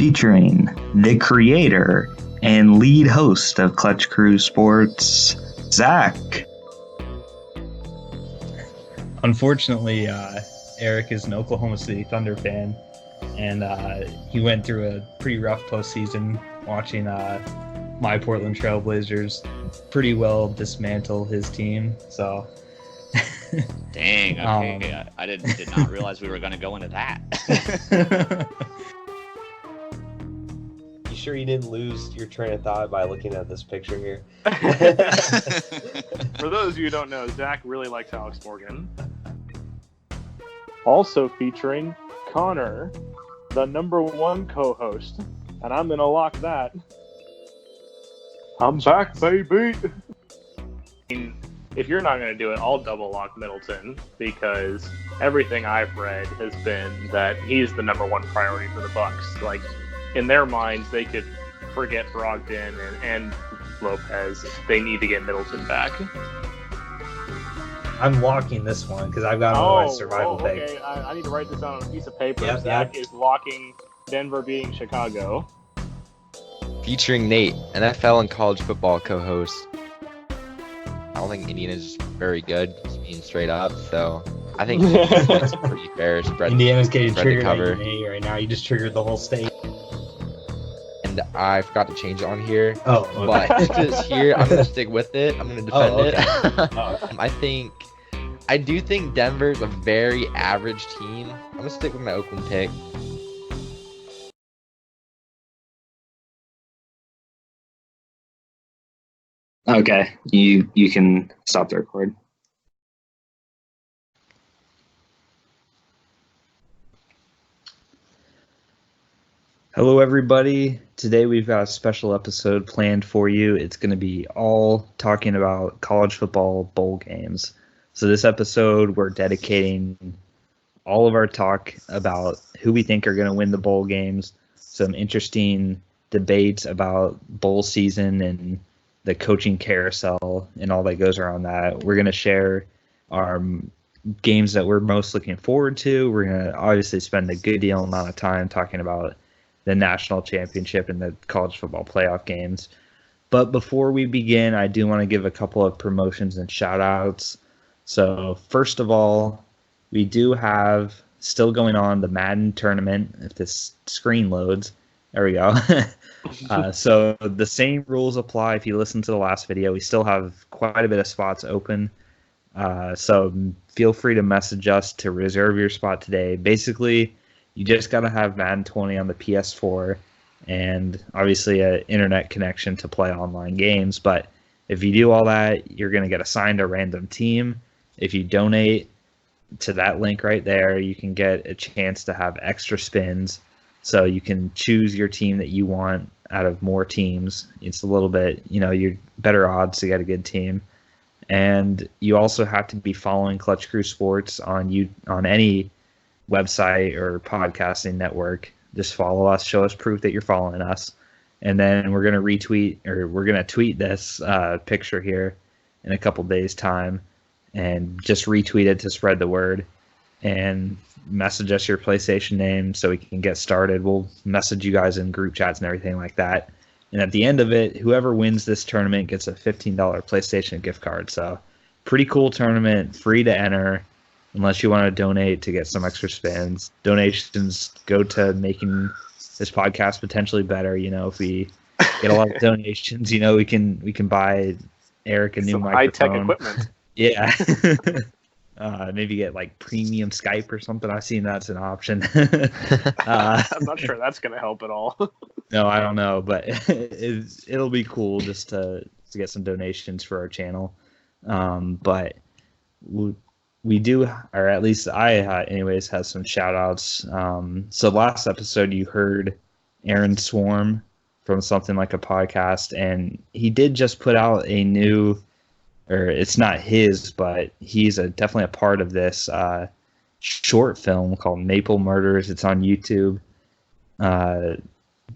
featuring the creator and lead host of Clutch Crew Sports, Zach. Unfortunately, Eric is an Oklahoma City Thunder fan, and he went through a pretty rough postseason watching my Portland Trailblazers pretty well dismantle his team. So, dang. Okay, I did not realize we were going to go into that. You sure you didn't lose your train of thought by looking at this picture here? For those of you who don't know, Zach really likes Alex Morgan. Also featuring Connor, the #1 co-host. And I'm going to lock that. I'm back, baby! If you're not going to do it, I'll double lock Middleton, because everything I've read has been that he's the #1 priority for the Bucks. Like, in their minds, they could forget Brogdon and Lopez. They need to get Middleton back. I'm locking this one because I've got my survival pick. Okay. I need to write this down on a piece of paper. Yep, Zach is locking Denver beating Chicago. Featuring Nate, NFL and college football co-host. I don't think Indiana's very good, just being straight up, so I think it's pretty fair spread. Indiana's getting spread triggered cover. at me right now. You just triggered the whole state. And I forgot to change it on here. Oh, okay. But because here, I'm going to stick with it. I'm going to defend it. Okay. I do think Denver's a very average team. I'm going to stick with my Oakland pick. Okay, you can stop the record. Hello, everybody. Today we've got a special episode planned for you. It's going to be all talking about college football bowl games. So this episode, we're dedicating all of our talk about who we think are going to win the bowl games, some interesting debates about bowl season and the coaching carousel and all that goes around that. We're going to share our games that we're most looking forward to. We're going to obviously spend a good deal amount of time talking about the national championship and the college football playoff games. But before we begin, I do want to give a couple of promotions and shout outs. So first of all, we do have still going on the Madden tournament. If this screen loads, there we go. So the same rules apply if you listen to the last video. We still have quite a bit of spots open. So feel free to message us to reserve your spot today. Basically, you just got to have Madden 20 on the PS4 and obviously an internet connection to play online games. But if you do all that, you're going to get assigned a random team. If you donate to that link right there, you can get a chance to have extra spins. So you can choose your team that you want out of more teams. It's a little bit, you're better odds to get a good team. And you also have to be following Clutch Crew Sports on any website or podcasting network. Just follow us, show us proof that you're following us. And then we're going to tweet this picture here in a couple days' time and just retweet it to spread the word. And message us your PlayStation name so we can get started. We'll message you guys in group chats and everything like that. And at the end of it, whoever wins this tournament gets a $15 PlayStation gift card. So pretty cool tournament, free to enter, unless you want to donate to get some extra spins. Donations go to making this podcast potentially better. If we get a lot of donations, we can buy Eric a new microphone. High-tech equipment. Yeah. Maybe get like premium Skype or something. I've seen that's an option. I'm not sure that's going to help at all. No, I don't know, but it'll be cool just to get some donations for our channel. But we do, or at least I, anyways, have some shout outs. So last episode you heard Aaron Swarm from Something Like a Podcast, and he did just put out a new, or it's not his, but he's definitely a part of this short film called Maple Murders. It's on YouTube.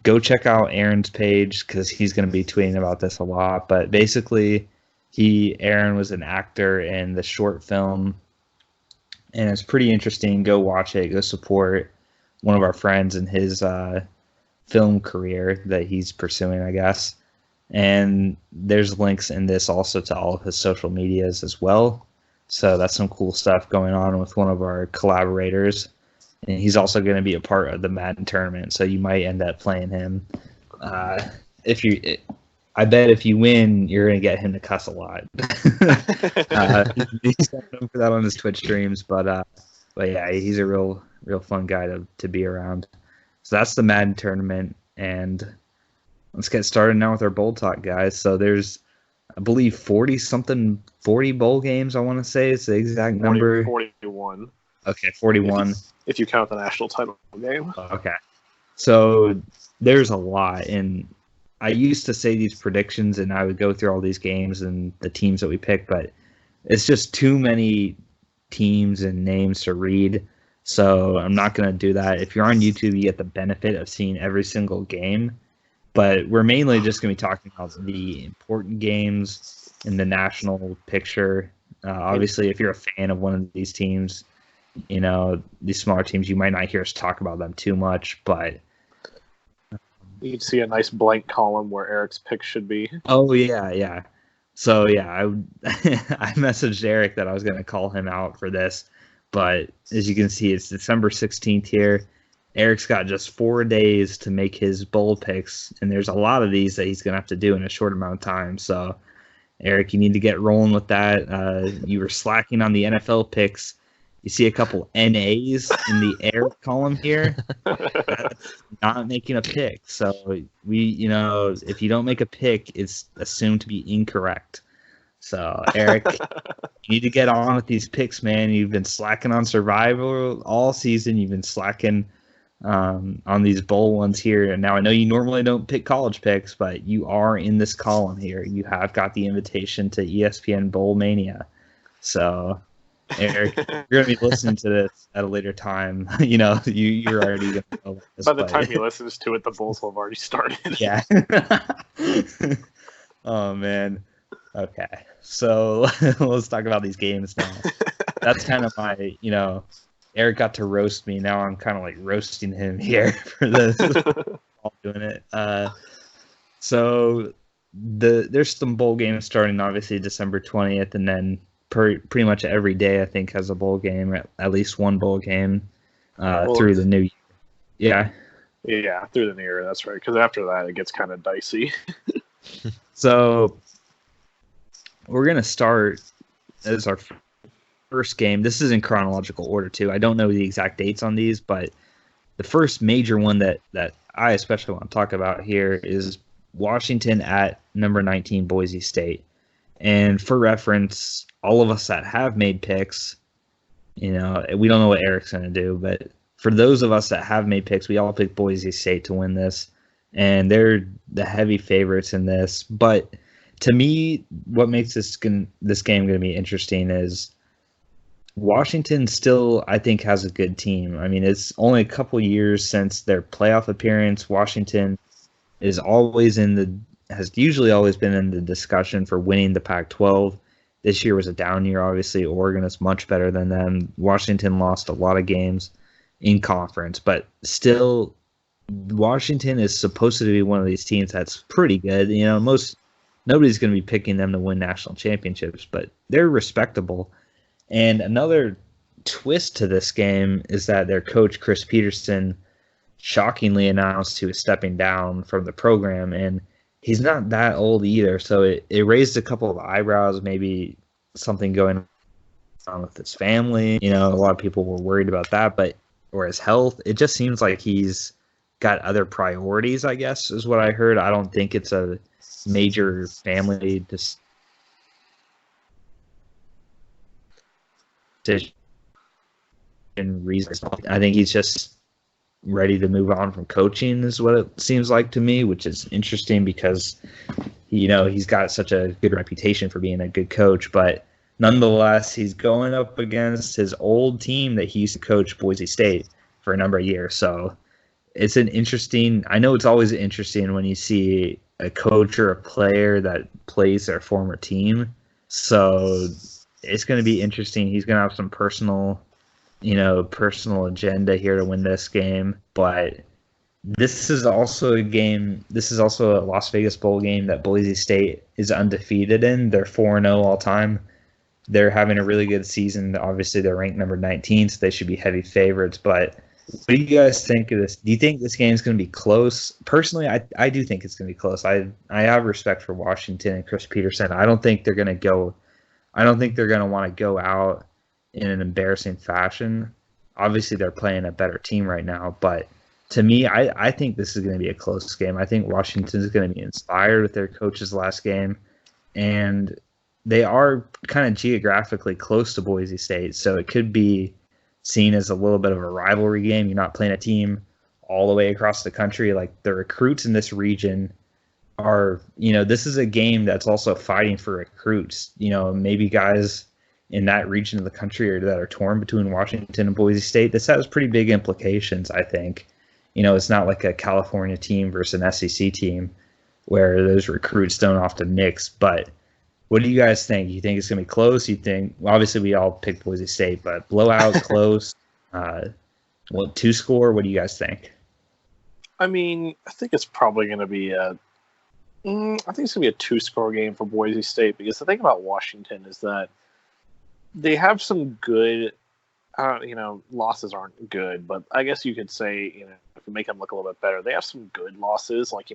Go check out Aaron's page because he's going to be tweeting about this a lot. But basically, Aaron was an actor in the short film, and it's pretty interesting. Go watch it. Go support one of our friends and his film career that he's pursuing, I guess. And there's links in this also to all of his social medias as well. So that's some cool stuff going on with one of our collaborators. And he's also going to be a part of the Madden tournament, so you might end up playing him. I bet if you win, you're going to get him to cuss a lot. He's known for that on his Twitch streams, but yeah, he's a real fun guy to be around. So that's the Madden tournament, and let's get started now with our bowl talk, guys. So there's, I believe, 40 bowl games, I want to say. It's the exact number. 41. Okay, 41. If you count the national title game. Okay. So there's a lot, and I used to say these predictions, and I would go through all these games and the teams that we picked, but it's just too many teams and names to read, so I'm not going to do that. If you're on YouTube, you get the benefit of seeing every single game, but we're mainly just going to be talking about the important games in the national picture. Obviously, if you're a fan of one of these teams, you know, these smaller teams, you might not hear us talk about them too much, but you can see a nice blank column where Eric's pick should be. Oh yeah. So yeah, I messaged Eric that I was going to call him out for this, but as you can see, it's December 16th here. Eric's got just 4 days to make his bowl picks, and there's a lot of these that he's going to have to do in a short amount of time. So Eric, you need to get rolling with that. You were slacking on the NFL picks. You see a couple NAs in the Eric column here. That's not making a pick. So if you don't make a pick, it's assumed to be incorrect. So Eric, you need to get on with these picks, man. You've been slacking on Survivor all season. You've been slacking on these bowl ones here. And now I know you normally don't pick college picks, but you are in this column here. You have got the invitation to ESPN Bowl Mania. So Eric, you're going to be listening to this at a later time. You know, you're already going to know this. By the time he listens to it, the Bulls will have already started. Yeah. Oh, man. Okay. So let's talk about these games now. That's kind of my, Eric got to roast me. Now I'm kind of like roasting him here for this. All doing it. So there's some bowl games starting, obviously, December 20th, and then pretty much every day, I think, has a bowl game, at least one bowl game through the new year. Yeah. Yeah, through the new year, that's right. Because after that, it gets kind of dicey. So we're going to start as our first game. This is in chronological order, too. I don't know the exact dates on these, but the first major one that I especially want to talk about here is Washington at number 19, Boise State. And for reference, all of us that have made picks, we don't know what Eric's going to do, but for those of us that have made picks, we all picked Boise State to win this, and they're the heavy favorites in this. But to me, what makes this game going to be interesting is Washington still, I think, has a good team. I mean, it's only a couple years since their playoff appearance. Washington has usually always been in the discussion for winning the Pac-12. This year was a down year, obviously. Oregon is much better than them. Washington lost a lot of games in conference, but still, Washington is supposed to be one of these teams that's pretty good. Nobody's going to be picking them to win national championships, but they're respectable. And another twist to this game is that their coach, Chris Peterson, shockingly announced he was stepping down from the program, and he's not that old either, so it raised a couple of eyebrows, maybe something going on with his family. A lot of people were worried about that, or his health. It just seems like he's got other priorities, I guess, is what I heard. I don't think it's a major family decision reason. I think he's just ready to move on from coaching is what it seems like to me, which is interesting because he's got such a good reputation for being a good coach, but nonetheless he's going up against his old team that he used to coach, Boise State, for a number of years. So it's I know it's always interesting when you see a coach or a player that plays their former team. So it's going to be interesting. He's going to have some personal agenda here to win this game, but This is also a game. This is also a Las Vegas Bowl game that Boise State is undefeated in. They're 4-0 all time. They're having a really good season. Obviously, they're ranked number 19, so they should be heavy favorites. But what do you guys think of this? Do you think this game is going to be close? Personally, I do think it's going to be close. I have respect for Washington and Chris Peterson. I don't think they're going to want to go out in an embarrassing fashion. Obviously, they're playing a better team right now, but to me, I think this is going to be a close game. I think Washington is going to be inspired with their coach's last game, and they are kind of geographically close to Boise State, so it could be seen as a little bit of a rivalry game. You're not playing a team all the way across the country. Like, the recruits in this region are, this is a game that's also fighting for recruits. Maybe guys in that region of the country that are torn between Washington and Boise State. This has pretty big implications, I think. It's not like a California team versus an SEC team where those recruits don't often mix. But what do you guys think? You think it's going to be close? You think, well, obviously we all picked Boise State, but blowout, close, 2-score? What do you guys think? I mean, I think it's probably going to be a 2-score game for Boise State, because the thing about Washington is that they have some good, losses aren't good, but I guess you could say, if you make them look a little bit better, they have some good losses. Like,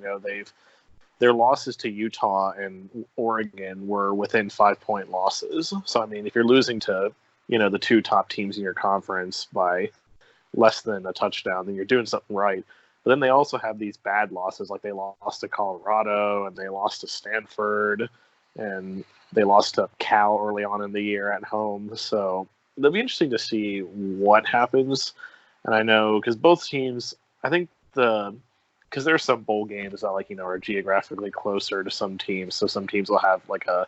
their losses to Utah and Oregon were within 5-point losses. So, I mean, if you're losing to, the two top teams in your conference by less than a touchdown, then you're doing something right. But then they also have these bad losses, like they lost to Colorado and they lost to Stanford and they lost to Cal early on in the year at home. So it'll be interesting to see what happens. And I know, because both teams, I think because there's some bowl games that are geographically closer to some teams. So some teams will have like a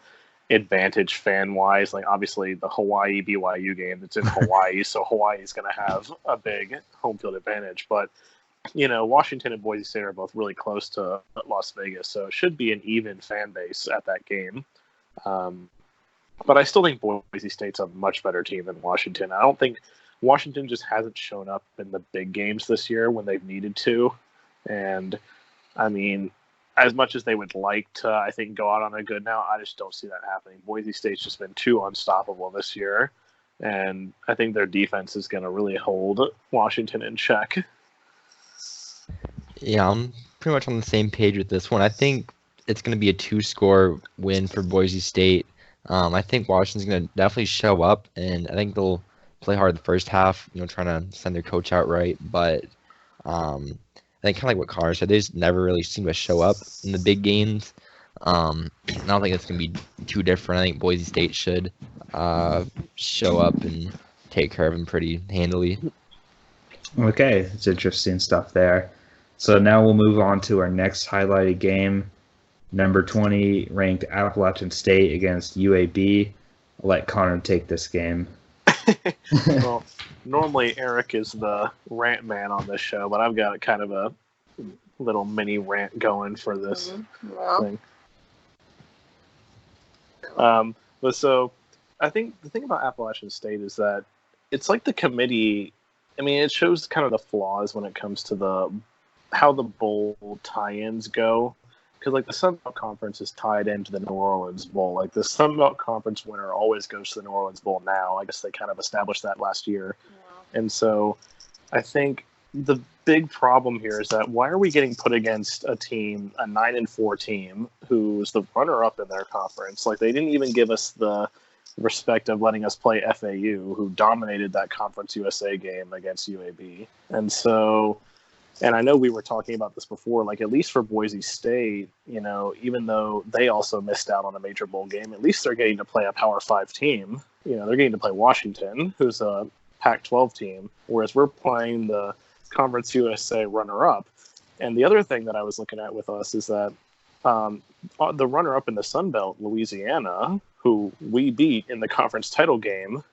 advantage fan wise. Like obviously the Hawaii BYU game that's in Hawaii, so Hawaii is going to have a big home field advantage. But Washington and Boise State are both really close to Las Vegas, so it should be an even fan base at that game. But I still think Boise State's a much better team than Washington. I don't think Washington just hasn't shown up in the big games this year when they've needed to. And, I mean, as much as they would like to, I think, go out on a good note, I just don't see that happening. Boise State's just been too unstoppable this year, and I think their defense is going to really hold Washington in check. Yeah, I'm pretty much on the same page with this one. I think it's going to be a 2-score win for Boise State. I think Washington's going to definitely show up, and I think they'll play hard the first half, trying to send their coach out right. But I think kind of like what Connor said, they just never really seem to show up in the big games. I don't think it's going to be too different. I think Boise State should show up and take care of them pretty handily. Okay, it's interesting stuff there. So now we'll move on to our next highlighted game. Number 20 ranked Appalachian State against UAB. I'll let Connor take this game. Well, normally Eric is the rant man on this show, but I've got kind of a little mini rant going for this thing. But so I think the thing about Appalachian State is that it's like the committee. I mean, it shows kind of the flaws when it comes to how the bowl tie-ins go. Because like the Sun Belt Conference is tied into the New Orleans Bowl. Like the Sun Belt Conference winner always goes to the New Orleans Bowl now. I guess they kind of established that last year. Yeah. And so I think the big problem here is that why are we getting put against a team, a 9-4 team, who's the runner-up in their conference? Like they didn't even give us the respect of letting us play FAU, who dominated that Conference USA game against UAB. And so... And I know we were talking about this before, like at least for Boise State, even though they also missed out on a major bowl game, at least they're getting to play a Power 5 team. They're getting to play Washington, who's a Pac-12 team, whereas we're playing the Conference USA runner-up. And the other thing that I was looking at with us is that the runner-up in the Sun Belt, Louisiana, who we beat in the conference title game,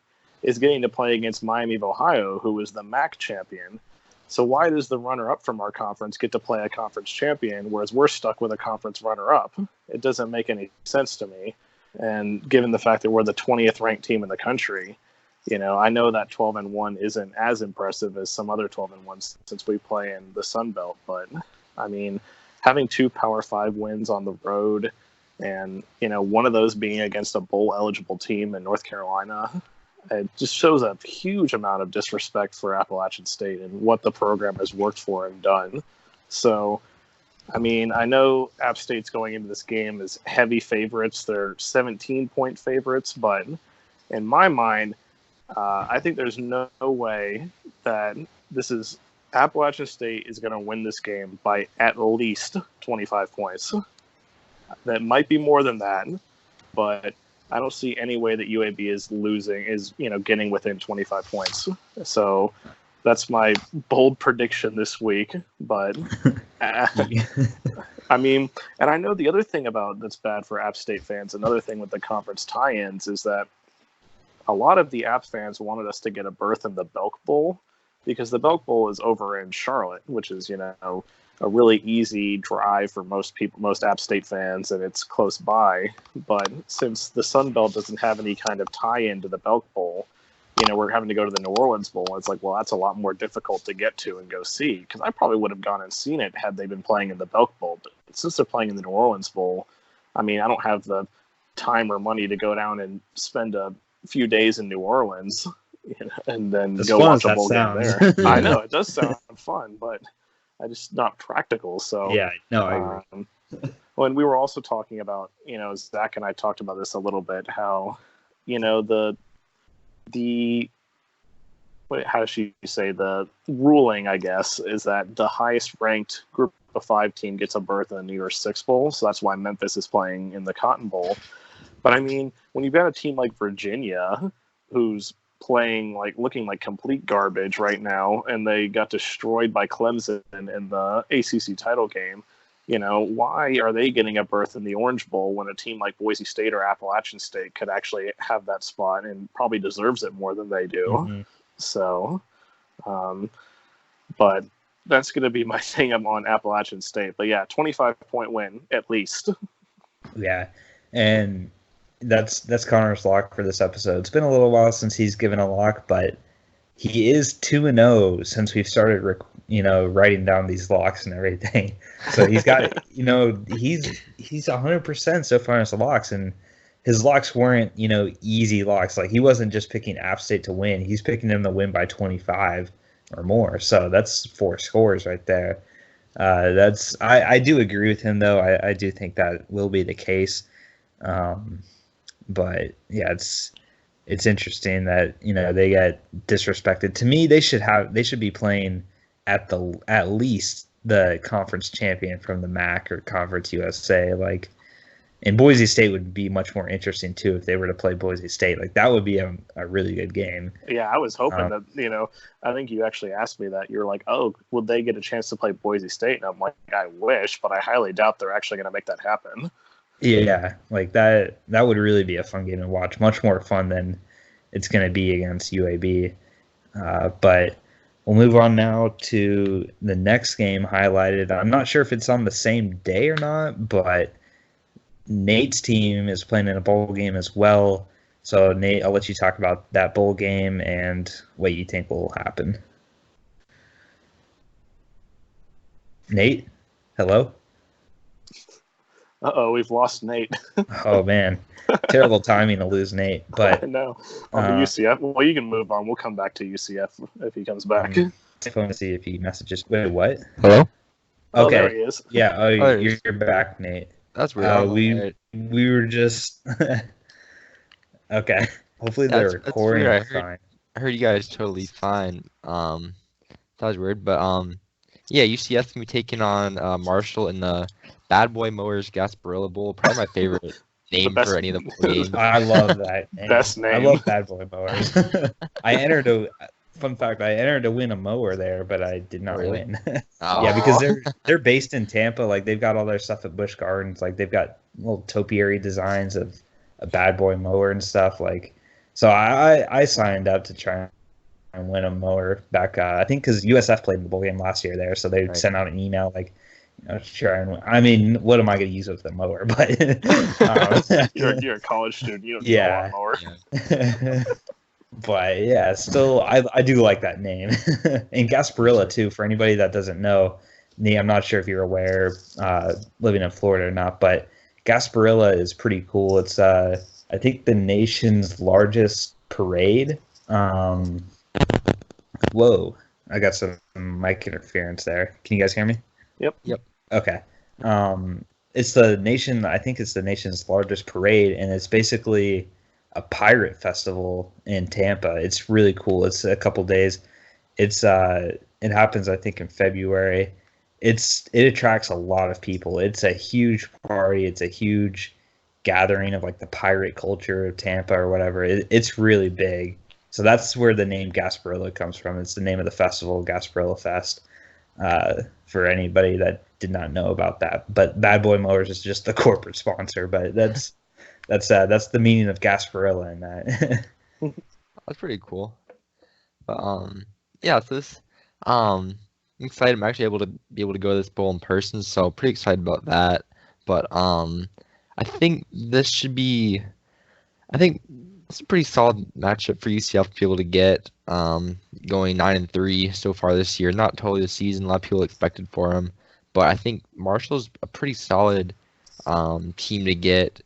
is getting to play against Miami of Ohio, who is the MAC champion. So why does the runner-up from our conference get to play a conference champion, whereas we're stuck with a conference runner-up? It doesn't make any sense to me. And given the fact that we're the 20th ranked team in the country, I know that 12-1 isn't as impressive as some other 12-1s since we play in the Sun Belt, but I mean, having 2 Power 5 wins on the road, and one of those being against a bowl eligible team in North Carolina, it just shows a huge amount of disrespect for Appalachian State and what the program has worked for and done. So, I mean, I know App State's going into this game as heavy favorites. They're 17-point favorites, but in my mind, I think there's no way that Appalachian State is going to win this game by at least 25 points. That might be more than that, but I don't see any way that UAB is getting within 25 points. So that's my bold prediction this week. But I mean, and I know the other thing that's bad for App State fans, another thing with the conference tie-ins, is that a lot of the App fans wanted us to get a berth in the Belk Bowl, because the Belk Bowl is over in Charlotte, which is, a really easy drive for most App State fans, and it's close by. But since the Sun Belt doesn't have any kind of tie-in to the Belk Bowl, we're having to go to the New Orleans Bowl. It's like, well, that's a lot more difficult to get to and go see, because I probably would have gone and seen it had they been playing in the Belk Bowl. But since they're playing in the New Orleans Bowl, I mean, I don't have the time or money to go down and spend a few days in New Orleans and then go watch a bowl game there. I know, it does sound fun, but it's just not practical. So yeah, no, I agree. Well, and we were also talking about, Zach and I talked about this a little bit, how, how should you say, the ruling, I guess, is that the highest ranked group of 5 team gets a berth in the New Year's Six Bowl. So that's why Memphis is playing in the Cotton Bowl. But I mean, when you've got a team like Virginia, who's playing looking like complete garbage right now, and they got destroyed by Clemson in the ACC title game, why are they getting a berth in the Orange Bowl when a team like Boise State or Appalachian State could actually have that spot and probably deserves it more than they do? Mm-hmm. So, but that's going to be my thing. I'm on Appalachian State, but yeah, 25-point win at least. Yeah, and that's Connor's lock for this episode. It's been a little while since he's given a lock, but he is 2-0 since we've started, writing down these locks and everything. So he's got, he's 100% so far in his locks, and his locks weren't, easy locks. Like, he wasn't just picking App State to win. He's picking them to win by 25 or more. So that's 4 scores right there. I do agree with him, though. I do think that will be the case. But yeah, it's interesting that they get disrespected. To me, they should be playing at least the conference champion from the MAC or Conference USA. And Boise State would be much more interesting too if they were to play Boise State. That would be a really good game. Yeah, I was hoping that I think you actually asked me that. You're like, oh, would they get a chance to play Boise State? And I'm like, I wish, but I highly doubt they're actually going to make that happen. Yeah, that would really be a fun game to watch. Much more fun than it's going to be against UAB. But we'll move on now to the next game highlighted. I'm not sure if it's on the same day or not, but Nate's team is playing in a bowl game as well. So, Nate, I'll let you talk about that bowl game and what you think will happen. Nate? Hello? Uh-oh, we've lost Nate. Oh, man. Terrible timing to lose Nate. But I know. On the UCF. Well, you can move on. We'll come back to UCF if he comes back. I'm going to see if he messages. Wait, what? Hello? Oh, okay. there he is. Yeah, you're back, Nate. That's weird. We were just... Okay. Hopefully the recording is fine. I heard you guys totally fine. That was weird, but yeah, UCF can be taking on Marshall in the Bad Boy Mowers Gasparilla Bowl. Probably my favorite name for any of the bowl games. I love that name. Best name. I love Bad Boy Mowers. Fun fact, I entered to win a mower there, but I did not win. Oh. Yeah, because they're based in Tampa. They've got all their stuff at Busch Gardens. They've got little topiary designs of a Bad Boy mower and stuff. So I signed up to try and win a mower back. I think because USF played in the bowl game last year there, so they sent out an email try and win. I mean, what am I going to use with the mower? But you're a college student. You don't need a lawnmower. But yeah, still, I do like that name. And Gasparilla, too, for anybody that doesn't know. Nee, I'm not sure if you're aware, living in Florida or not, but Gasparilla is pretty cool. It's, I think, the nation's largest parade. Whoa, I got some mic interference there. Can you guys hear me? Yep. Okay. I think it's the nation's largest parade, and it's basically a pirate festival in Tampa. It's really cool. It's a couple days. It happens, I think, in February. It attracts a lot of people. It's a huge party. It's a huge gathering of like the pirate culture of Tampa or whatever. It's really big. So that's where the name Gasparilla comes from. It's the name of the festival, Gasparilla Fest. For anybody that did not know about that, but Bad Boy Motors is just the corporate sponsor. But that's the meaning of Gasparilla in that. That's pretty cool. But yeah, so this I'm excited. I'm actually able to go to this bowl in person, so pretty excited about that. But I think it's a pretty solid matchup for UCF to be able to get, going 9-3 so far this year. Not totally the season. A lot of people expected for them, but I think Marshall's a pretty solid team to get.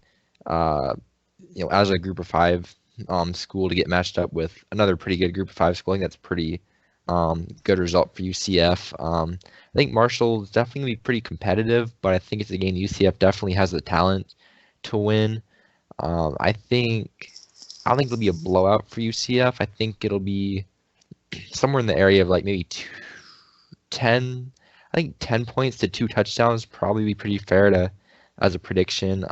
As a Group of 5 school to get matched up with another pretty good Group of 5 school. I think that's pretty good result for UCF. I think Marshall is definitely going to be pretty competitive, but I think it's a game UCF definitely has the talent to win. I don't think it'll be a blowout for UCF. I think it'll be somewhere in the area of like maybe 10 points to 2 touchdowns, probably be pretty fair as a prediction.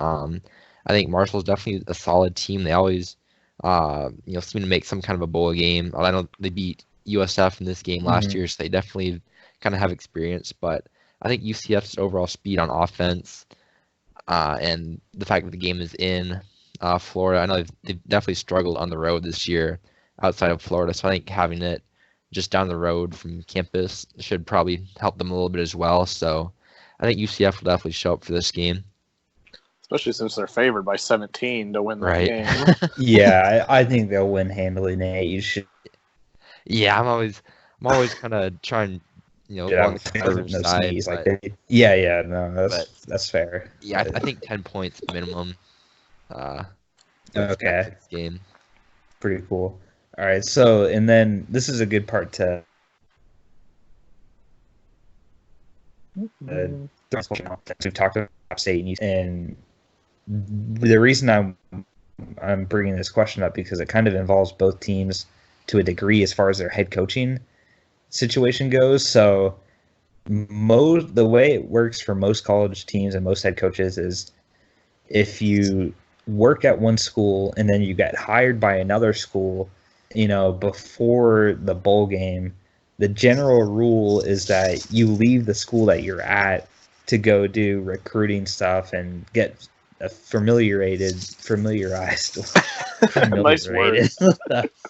I think Marshall's definitely a solid team. They always seem to make some kind of a bowl game. I know they beat USF in this game last year, so they definitely kind of have experience. But I think UCF's overall speed on offense, and the fact that the game is in Florida, I know they've definitely struggled on the road this year outside of Florida. So I think having it just down the road from campus should probably help them a little bit as well. So I think UCF will definitely show up for this game. Especially since they're favored by 17 to win the game. Yeah, I think they'll win handily, Nate. You should. Yeah, I'm always kind of trying, on the conservative side. That's fair. Yeah, I think 10 points minimum. Okay. Game. Pretty cool. All right, so and then this is a good part to. We've talked about App State and the reason I'm bringing this question up because it kind of involves both teams to a degree as far as their head coaching situation goes. So the way it works for most college teams and most head coaches is if you work at one school and then you get hired by another school, before the bowl game, the general rule is that you leave the school that you're at to go do recruiting stuff and get familiarized. Nice word.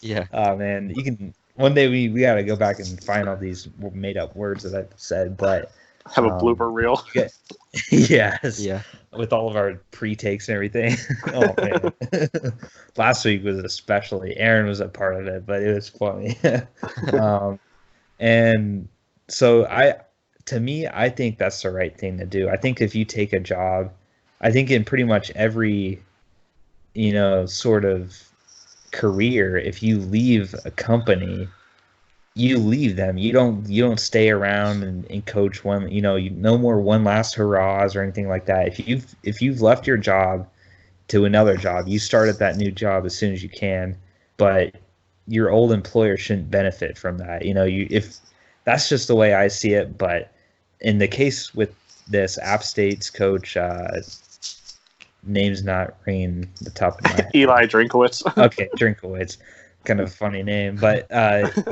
Yeah. Oh man, you can one day we gotta go back and find all these made up words that I've said, but have a blooper reel. Yes. Yeah. With all of our pre-takes and everything. Oh man. Last week was especially. Aaron was a part of it, but it was funny. And so I think that's the right thing to do. I think if you take a job, I think in pretty much every, sort of career, if you leave a company, you leave them. You don't stay around and coach one. No more one last hurrahs or anything like that. If you've left your job to another job, you start at that new job as soon as you can. But your old employer shouldn't benefit from that. If that's just the way I see it. But in the case with this App State's coach, name's not ringing the top of my head. Eli Drinkowitz. Okay, Drinkowitz. Kind of a funny name. But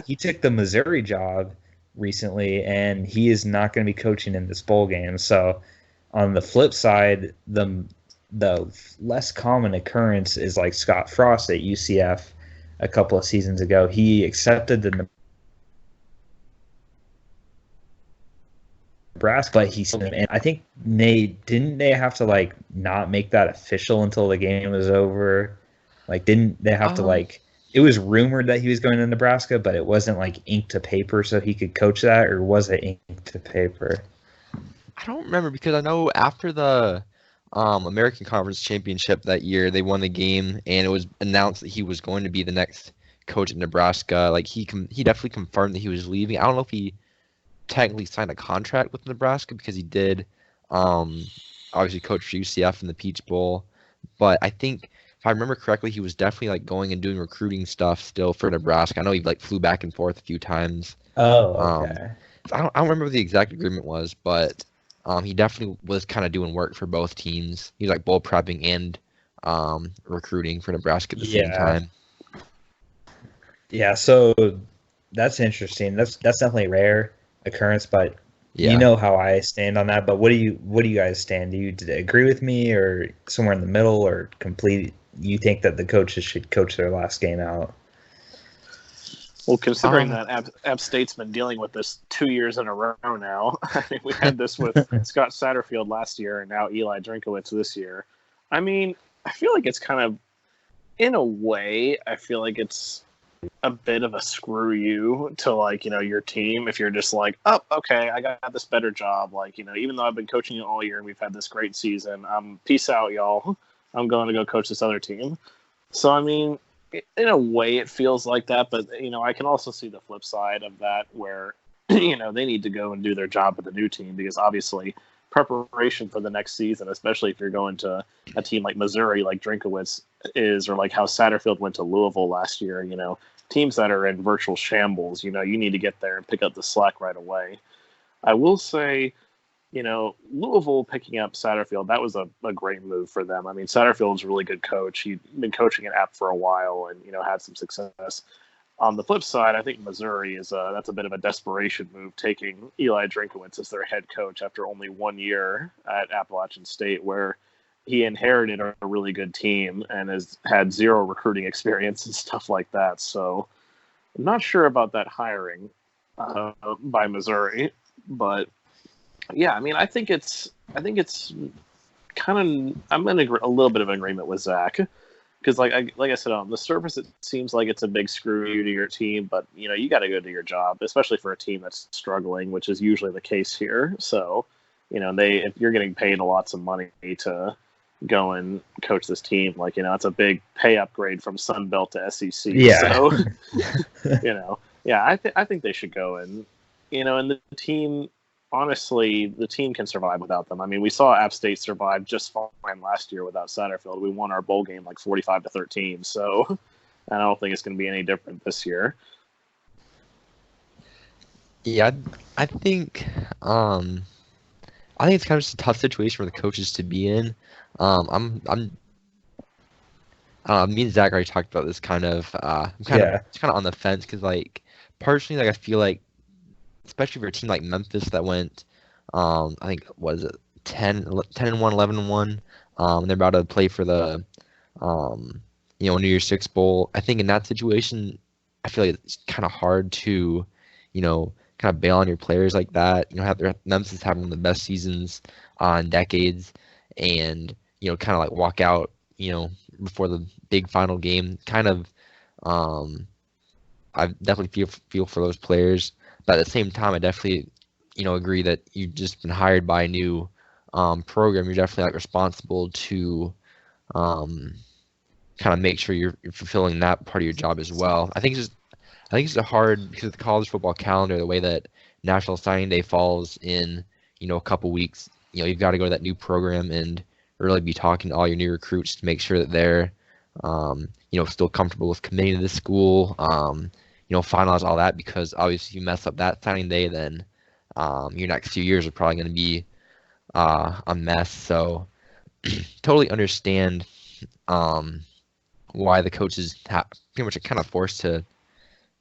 he took the Missouri job recently, and he is not going to be coaching in this bowl game. So on the flip side, the less common occurrence is like Scott Frost at UCF a couple of seasons ago. He accepted the Nebraska, but and I think didn't they have to not make that official until the game was over? Didn't they have to it was rumored that he was going to Nebraska, but it wasn't like ink to paper, so he could coach that, or was it ink to paper? I don't remember because I know after the American Conference Championship that year, they won the game, and it was announced that he was going to be the next coach at Nebraska. Like he definitely confirmed that he was leaving. I don't know if he technically signed a contract with Nebraska because he did obviously coach for UCF in the Peach Bowl, but I think if I remember correctly, he was definitely like going and doing recruiting stuff still for Nebraska. I know he like flew back and forth a few times. Oh, okay. I don't remember what the exact agreement was, but he definitely was kind of doing work for both teams. He was like bowl prepping and recruiting for Nebraska at the same time. Yeah, so that's interesting. That's definitely a rare occurrence, but Yeah. you know how I stand on that. But what do you guys stand? Do you agree with me, or somewhere in the middle, or complete? You think that the coaches should coach their last game out? Well, considering that App State's been dealing with this 2 years in a row now, I mean, we had this with Scott Satterfield last year and now Eli Drinkowitz this year. I mean, I feel like it's kind of, in a way, I feel like it's a bit of a screw you to, like, you know, your team if you're just like, oh, okay, I got this better job. Like, you know, even though I've been coaching you all year and we've had this great season, peace out, y'all. I'm going to go coach this other team. So, I mean, in a way it feels like that, but, you know, I can also see the flip side of that where, you know, they need to go and do their job with the new team because obviously preparation for the next season, especially if you're going to a team like Missouri, like Drinkowitz is, or like how Satterfield went to Louisville last year, you know, teams that are in virtual shambles, you know, you need to get there and pick up the slack right away. I will say, you know, Louisville picking up Satterfield, that was a great move for them. I mean, Satterfield's a really good coach. He'd been coaching at App for a while and, you know, had some success. On the flip side, I think Missouri that's a bit of a desperation move, taking Eli Drinkowitz as their head coach after only 1 year at Appalachian State, where he inherited a really good team and has had zero recruiting experience and stuff like that. So I'm not sure about that hiring by Missouri, but yeah, I mean, I think it's kind of, I'm in a little bit of an agreement with Zach because, like I said, on the surface, it seems like it's a big screw you to your team, but you know, you got to go do your job, especially for a team that's struggling, which is usually the case here. So, you know, if you're getting paid lots of money to go and coach this team, like, you know, it's a big pay upgrade from Sun Belt to SEC. Yeah. So, you know, yeah, I think they should go and, you know, and the team. Honestly, the team can survive without them. I mean, we saw App State survive just fine last year without Satterfield. We won our bowl game like 45-13. So I don't think it's going to be any different this year. Yeah, I think it's kind of just a tough situation for the coaches to be in. Me and Zach already talked about this kind of. I'm kind of on the fence because, like, personally, like I feel like, especially for a team like Memphis that went, I think, what is it, 10-1, 11-1. They're about to play for the, you know, New Year's Six Bowl. I think in that situation, I feel like it's kind of hard to, you know, kind of bail on your players like that. You know, Memphis having one of the best seasons in decades, and, you know, kind of like walk out, you know, before the big final game. Kind of, I definitely feel for those players. But at the same time, I definitely, you know, agree that you've just been hired by a new program. You're definitely like responsible to kind of make sure you're fulfilling that part of your job as well. I think it's hard because of the college football calendar, the way that National Signing Day falls in, you know, a couple weeks. You know, you've got to go to that new program and really be talking to all your new recruits to make sure that they're, you know, still comfortable with committing to this school. You know, finalize all that, because obviously you mess up that signing day, then your next few years are probably going to be a mess. So totally understand why the coaches pretty much are kind of forced to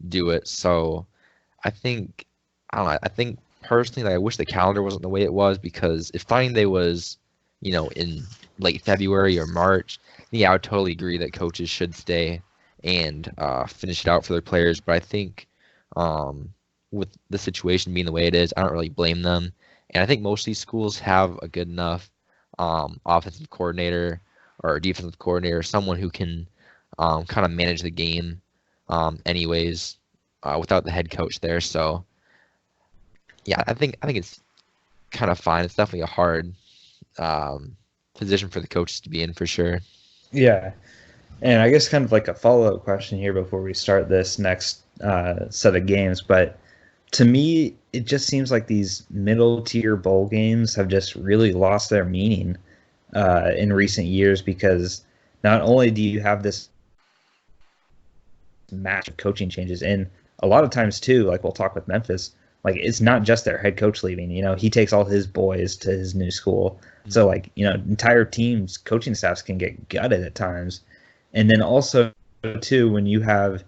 do it. So I think personally, like, I wish the calendar wasn't the way it was, because if signing day was, you know, in late February or March, yeah, I would totally agree that coaches should stay and finish it out for their players. But I think with the situation being the way it is, I don't really blame them. And I think most of these schools have a good enough offensive coordinator or defensive coordinator, someone who can kind of manage the game anyways, without the head coach there. So yeah, I think it's kind of fine. It's definitely a hard position for the coaches to be in for sure. Yeah. And I guess kind of like a follow-up question here before we start this next set of games, but to me, it just seems like these middle-tier bowl games have just really lost their meaning in recent years, because not only do you have this match of coaching changes, and a lot of times too, like we'll talk with Memphis, like it's not just their head coach leaving. He takes all his boys to his new school, so like entire teams, coaching staffs can get gutted at times. And then also, too, when you have,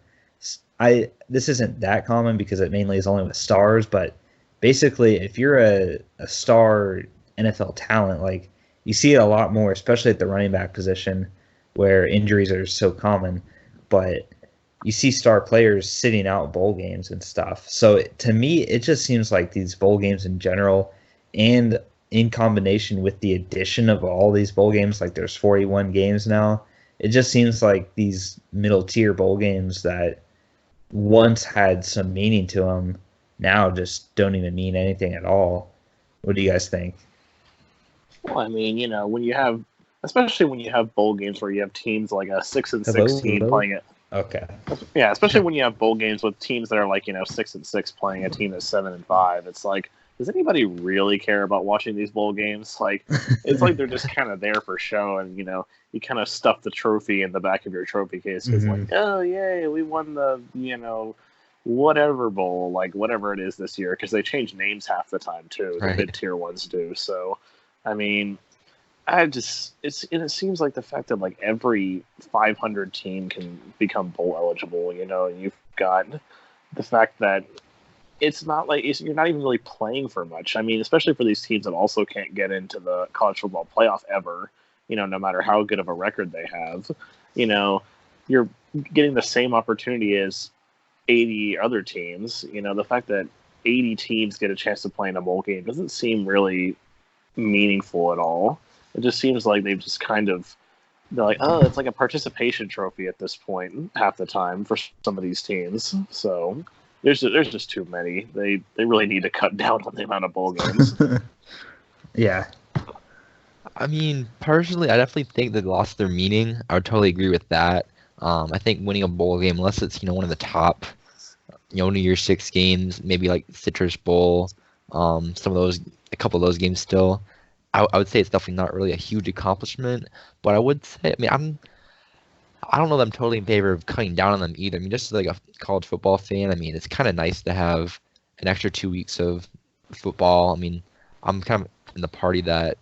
this isn't that common because it mainly is only with stars, but basically, if you're a star NFL talent, like you see it a lot more, especially at the running back position, where injuries are so common. But you see star players sitting out bowl games and stuff. So to me, it just seems like these bowl games in general, and in combination with the addition of all these bowl games, like there's 41 games now. It just seems like these middle tier bowl games that once had some meaning to them now just don't even mean anything at all. What do you guys think? Well, I mean, when you have, especially when you have bowl games where you have teams like a 6-6 team playing it. Okay. Yeah, especially when you have bowl games with teams that are like 6-6 playing a team that's 7-5. It's like, does anybody really care about watching these bowl games? Like, it's like they're just kind of there for show, and you kind of stuff the trophy in the back of your trophy case. It's like, oh yay, we won the whatever bowl, like whatever it is this year, because they change names half the time too. The mid-tier ones do. So, I mean, it seems like the fact that like every 500 team can become bowl eligible. And you've got the fact that it's not like you're not even really playing for much. I mean, especially for these teams that also can't get into the college football playoff ever, no matter how good of a record they have, you're getting the same opportunity as 80 other teams. The fact that 80 teams get a chance to play in a bowl game doesn't seem really meaningful at all. It just seems like they've just they're like, oh, it's like a participation trophy at this point half the time for some of these teams. So there's just too many. They really need to cut down on the amount of bowl games. Yeah. I mean, personally, I definitely think they lost their meaning. I would totally agree with that. I think winning a bowl game, unless it's one of the top, New Year's Six games, maybe like Citrus Bowl, a couple of those games still, I would say it's definitely not really a huge accomplishment. But I would say, I don't know that I'm totally in favor of cutting down on them either. I mean, just like a college football fan, it's kind of nice to have an extra 2 weeks of football. I mean, I'm kind of in the party that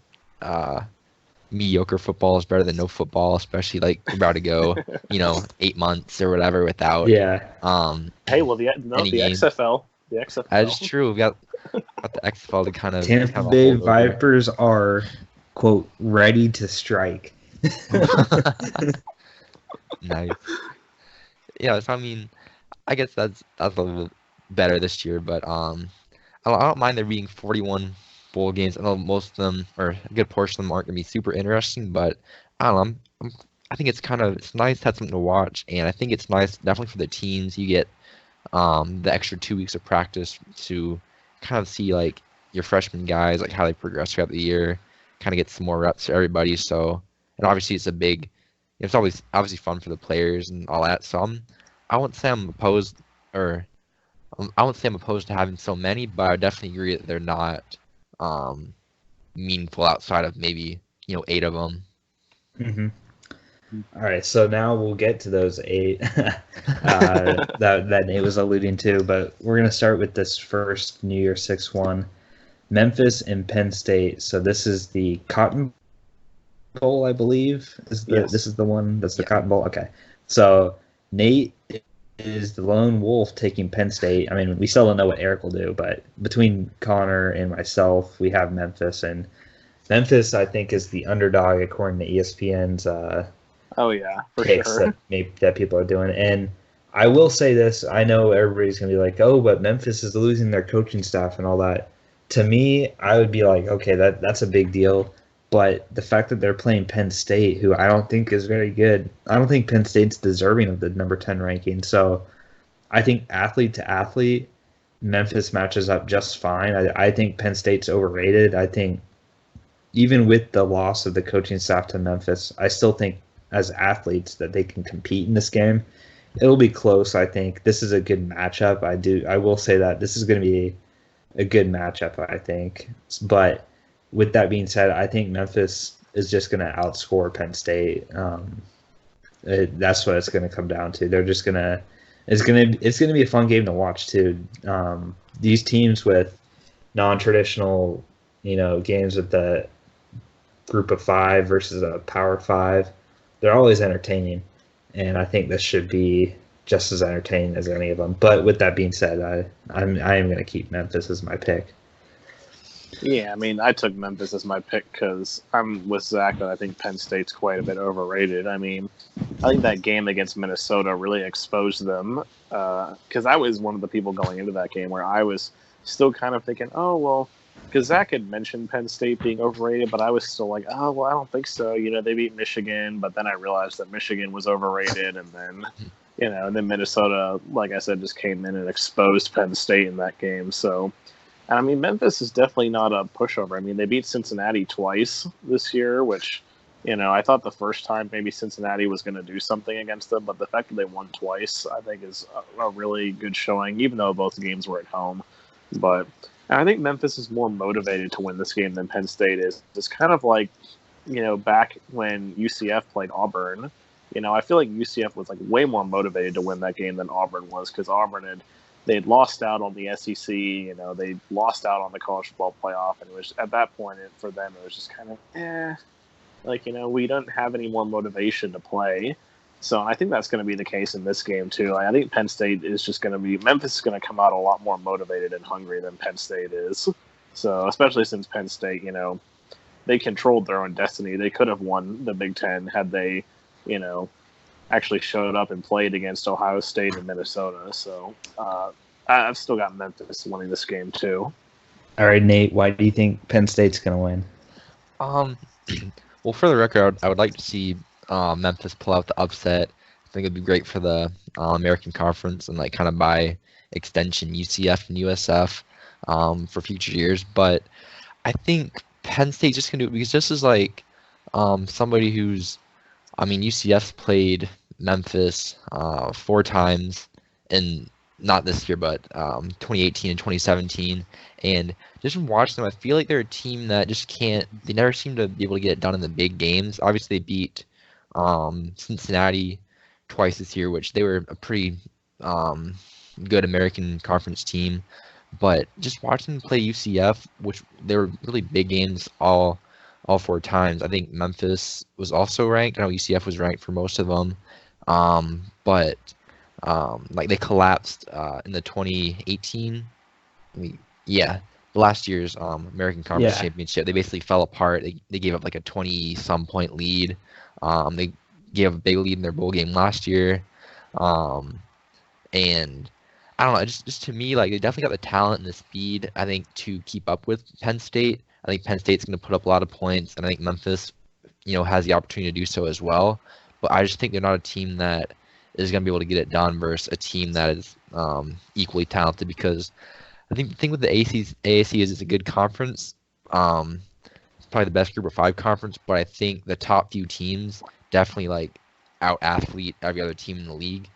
mediocre football is better than no football, especially like we're about to go, 8 months or whatever without. Yeah. Hey, well, the XFL. The XFL. That is true. We got the XFL to kind of. Tampa Bay Vipers are, quote, ready to strike. Nice. Yeah, so I guess that's a little better this year, but I don't mind there being 41 bowl games. I know most of them, or a good portion of them, aren't gonna be super interesting, but I don't know. I think it's nice to have something to watch, and I think it's nice definitely for the teams. You get the extra 2 weeks of practice to kind of see like your freshman guys, like how they progress throughout the year, kind of get some more reps for everybody. So, and obviously it's always obviously fun for the players and all that. So I wouldn't say I'm opposed to having so many, but I definitely agree that they're not meaningful outside of maybe 8 of them. Mm-hmm. All right, so now we'll get to those 8 that Nate was alluding to, but we're gonna start with this first New Year's Six one, Memphis and Penn State. So this is the Cotton Bowl, I believe. Yes. This is the one that's the Cotton Bowl. Okay, so Nate is the lone wolf taking Penn State. I mean, we still don't know what Eric will do, but between Connor and myself, we have Memphis, and Memphis, I think, is the underdog according to ESPN's oh yeah, for picks sure. that people are doing. And I will say this: I know everybody's gonna be like, "Oh, but Memphis is losing their coaching staff and all that." To me, I would be like, "Okay, that's a big deal." But the fact that they're playing Penn State, who I don't think is very good, I don't think Penn State's deserving of the number 10 ranking. So I think athlete to athlete, Memphis matches up just fine. I think Penn State's overrated. I think even with the loss of the coaching staff to Memphis, I still think as athletes that they can compete in this game. It'll be close, I think. This is a good matchup. I will say that this is going to be a good matchup, I think. But with that being said, I think Memphis is just going to outscore Penn State. That's what it's going to come down to. They're just going to it's going to be a fun game to watch too. These teams with non-traditional, games with the group of 5 versus a power 5, they're always entertaining, and I think this should be just as entertaining as any of them. But with that being said, I am going to keep Memphis as my pick. Yeah, I mean, I took Memphis as my pick because I'm with Zach that I think Penn State's quite a bit overrated. I mean, I think that game against Minnesota really exposed them because I was one of the people going into that game where I was still kind of thinking, oh, well, because Zach had mentioned Penn State being overrated, but I was still like, oh, well, I don't think so. They beat Michigan, but then I realized that Michigan was overrated, and then, and then Minnesota, like I said, just came in and exposed Penn State in that game. So, and I mean, Memphis is definitely not a pushover. I mean, they beat Cincinnati twice this year, which, I thought the first time maybe Cincinnati was going to do something against them, but the fact that they won twice, I think, is a really good showing, even though both games were at home. But I think Memphis is more motivated to win this game than Penn State is. It's kind of like, back when UCF played Auburn, I feel like UCF was like way more motivated to win that game than Auburn was because Auburn they'd lost out on the SEC, they lost out on the college football playoff, and it was at that point for them it was just kind of we don't have any more motivation to play. So I think that's going to be the case in this game too. I think Penn State is just going to be Memphis is going to come out a lot more motivated and hungry than Penn State is. So especially since Penn State, they controlled their own destiny. They could have won the Big Ten had they, actually showed up and played against Ohio State and Minnesota. So I've still got Memphis winning this game too. All right, Nate, why do you think Penn State's going to win? Well, for the record, I would like to see Memphis pull out the upset. I think it'd be great for the American Conference and kind of by extension UCF and USF for future years. But I think Penn State's just gonna do it because this is somebody who's, UCF's played Memphis 4 times, and not this year, but 2018 and 2017. And just from watching them, I feel like they're a team that just can't. They never seem to be able to get it done in the big games. Obviously, they beat Cincinnati twice this year, which they were a pretty good American Conference team. But just watching them play UCF, which they were really big games all 4 times. I think Memphis was also ranked. I know UCF was ranked for most of them, but they collapsed in the 2018. Last year's American Conference Championship. They basically fell apart. They gave up a 20-some point lead. They gave a big lead in their bowl game last year, and I don't know. Just to me, they definitely got the talent and the speed, I think, to keep up with Penn State. I think Penn State's going to put up a lot of points, and I think Memphis, has the opportunity to do so as well. But I just think they're not a team that is going to be able to get it done versus a team that is equally talented. Because I think the thing with the AAC is it's a good conference. It's probably the best Group of 5 conference, but I think the top few teams definitely out-athlete every other team in the league.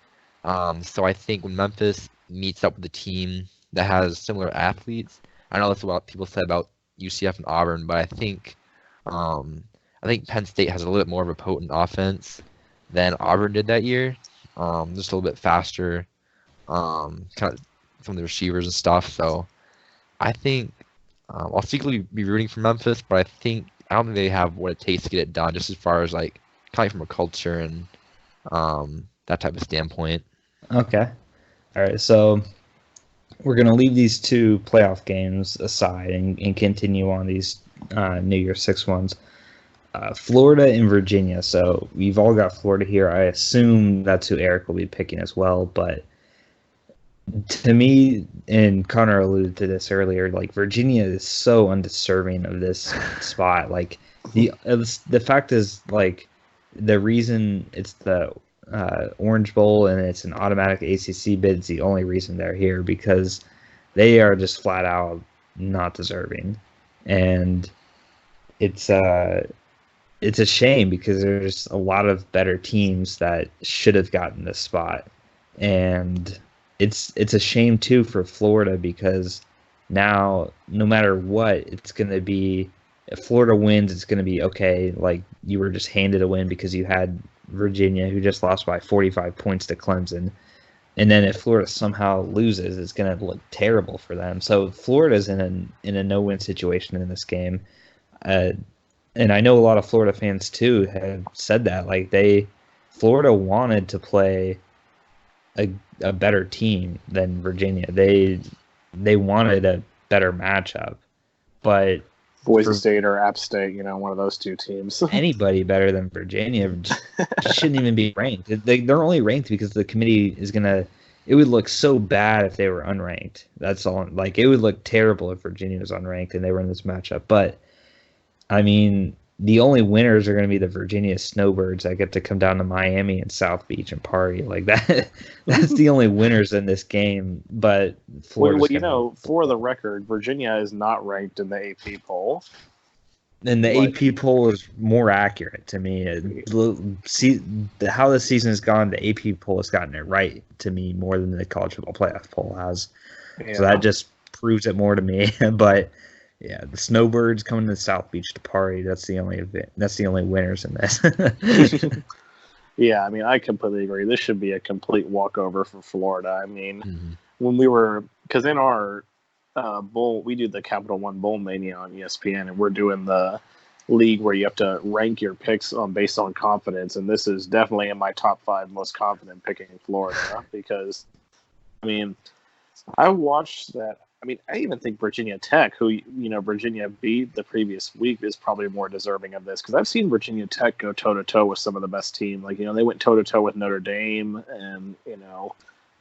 So I think when Memphis meets up with a team that has similar athletes, I know that's what people said about UCF and Auburn, but I think Penn State has a little bit more of a potent offense than Auburn did that year. Just a little bit faster, kind of from the receivers and stuff. So I think I'll secretly be rooting for Memphis, but I don't think they have what it takes to get it done, just as far as kind of from a culture and that type of standpoint. Okay. All right. So we're going to leave these 2 playoff games aside and continue on these New Year's 6 ones. Florida and Virginia. So we've all got Florida here. I assume that's who Eric will be picking as well. But to me, and Connor alluded to this earlier, Virginia is so undeserving of this spot. The fact is, like, the reason it's the Orange Bowl and it's an automatic ACC bid is the only reason they're here, because they are just flat out not deserving, and it's a shame because there's a lot of better teams that should have gotten this spot, and it's a shame too for Florida, because now no matter what, it's going to be, if Florida wins, it's going to be okay. Like, you were just handed a win because you had Virginia, who just lost by 45 points to Clemson. And then if Florida somehow loses, it's going to look terrible for them. So Florida's in a no-win situation in this game. And I know a lot of Florida fans too have said that. Like, Florida wanted to play a better team than Virginia. They wanted a better matchup, but Boise State or App State, one of those two teams. Anybody better than Virginia shouldn't even be ranked. They're only ranked because the committee is gonna. It would look so bad if they were unranked. That's all. Like, it would look terrible if Virginia was unranked and they were in this matchup. But I mean, the only winners are going to be the Virginia Snowbirds that get to come down to Miami and South Beach and party like that. That's the only winners in this game. But Florida, for the record, Virginia is not ranked in the AP poll. And the AP poll is more accurate to me. See how the season has gone. The AP poll has gotten it right to me more than the college football playoff poll has. Yeah. So that just proves it more to me. But yeah, the Snowbirds coming to South Beach to party. That's the only event. That's the only winners in this. Yeah, I mean, I completely agree. This should be a complete walkover for Florida. I mean, when because in our bowl, we do the Capital One Bowl Mania on ESPN, and we're doing the league where you have to rank your picks based on confidence. And this is definitely in my top 5 most confident picking Florida, because, I mean, I watched that. I mean, I even think Virginia Tech, who, Virginia beat the previous week, is probably more deserving of this, because I've seen Virginia Tech go toe-to-toe with some of the best team. Like, they went toe-to-toe with Notre Dame, and,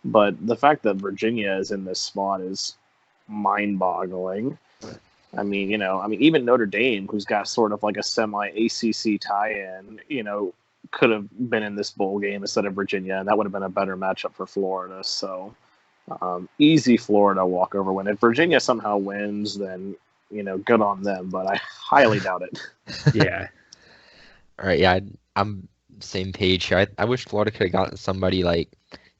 but the fact that Virginia is in this spot is mind-boggling. I mean, even Notre Dame, who's got sort of like a semi-ACC tie-in, could have been in this bowl game instead of Virginia, and that would have been a better matchup for Florida. So, easy Florida walkover win. If Virginia somehow wins, then good on them, but I highly doubt it. Yeah. All right. Yeah, I'm same page here. I wish Florida could have gotten somebody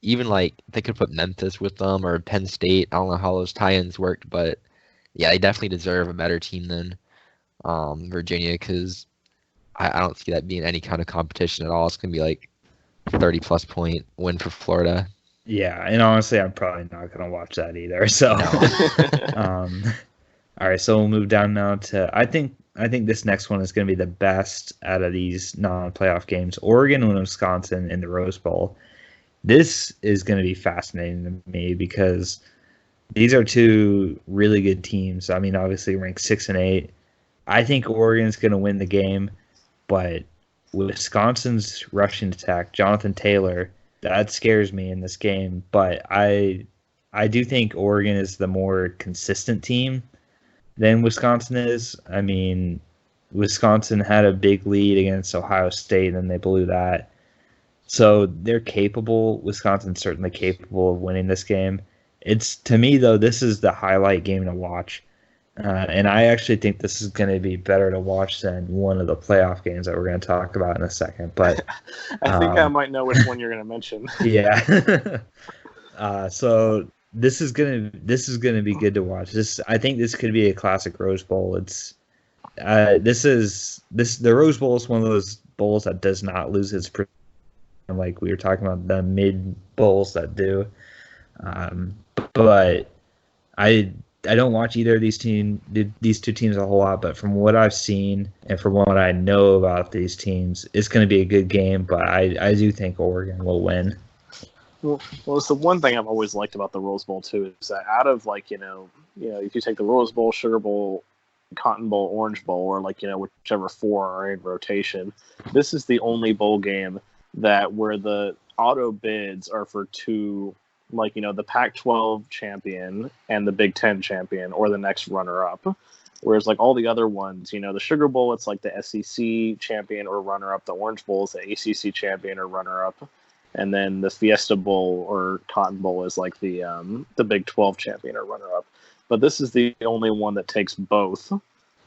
even they could put Memphis with them or Penn State. I don't know how those tie-ins worked, but yeah, they definitely deserve a better team than Virginia, because I don't see that being any kind of competition at all. It's gonna be like 30+ point win for Florida. Yeah, and honestly, I'm probably not going to watch that either. So, all right, so we'll move down now to I think this next one is going to be the best out of these non-playoff games. Oregon and Wisconsin in the Rose Bowl. This is going to be fascinating to me because these are two really good teams. I mean, obviously ranked 6 and 8. I think Oregon's going to win the game, but Wisconsin's rushing attack, Jonathan Taylor, that scares me in this game, but I do think Oregon is the more consistent team than Wisconsin is. I mean, Wisconsin had a big lead against Ohio State, and they blew that. So they're capable. Wisconsin's certainly capable of winning this game. It's, to me, though, this is the highlight game to watch. And I actually think this is going to be better to watch than one of the playoff games that we're going to talk about in a second. But I think I might know which one you're going to mention. Yeah. So this is gonna be good to watch. I think this could be a classic Rose Bowl. It's the Rose Bowl is one of those bowls that does not lose its like we were talking about the mid bowls that do. But I don't watch either of these two teams a whole lot, but from what I've seen and from what I know about these teams, it's going to be a good game, but I do think Oregon will win. Well, it's the one thing I've always liked about the Rose Bowl, too, is that out of, if you take the Rose Bowl, Sugar Bowl, Cotton Bowl, Orange Bowl, or, whichever 4 are in rotation, this is the only bowl game where the auto bids are for two, the Pac-12 champion and the Big Ten champion, or the next runner-up. Whereas like all the other ones, the Sugar Bowl, it's like the SEC champion or runner-up. The Orange Bowl is the ACC champion or runner-up. And then the Fiesta Bowl or Cotton Bowl is like the Big 12 champion or runner-up. But this is the only one that takes both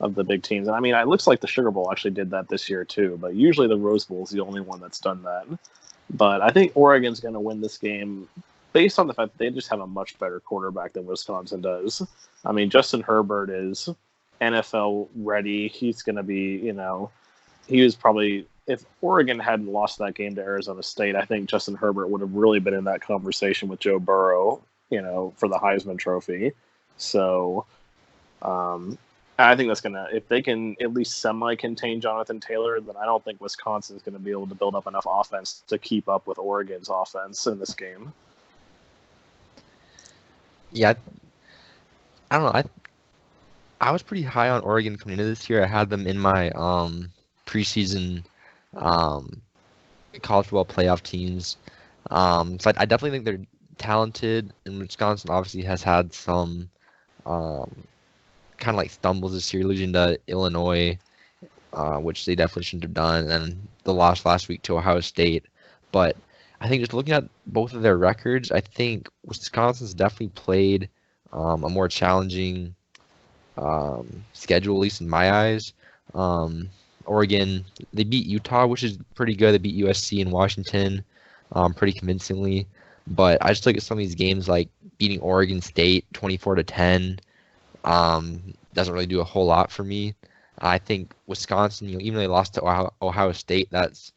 of the big teams. And I mean, it looks like the Sugar Bowl actually did that this year too. But usually the Rose Bowl is the only one that's done that. But I think Oregon's going to win this game based on the fact that they just have a much better quarterback than Wisconsin does. I mean, Justin Herbert is NFL ready. He's going to be, he was probably, if Oregon hadn't lost that game to Arizona State, I think Justin Herbert would have really been in that conversation with Joe Burrow, for the Heisman Trophy. So I think that's going to, if they can at least semi-contain Jonathan Taylor, then I don't think Wisconsin is going to be able to build up enough offense to keep up with Oregon's offense in this game. Yeah, I don't know. I was pretty high on Oregon coming into this year. I had them in my preseason college football playoff teams. So I definitely think they're talented, and Wisconsin obviously has had some kind of like stumbles this year, losing to Illinois, which they definitely shouldn't have done, and the loss last week to Ohio State. But I think just looking at both of their records, I think Wisconsin's definitely played a more challenging schedule, at least in my eyes. Oregon, they beat Utah, which is pretty good. They beat USC and Washington pretty convincingly. But I just look at some of these games like beating Oregon State 24-10. Doesn't really do a whole lot for me. I think Wisconsin, even though they lost to Ohio State, that's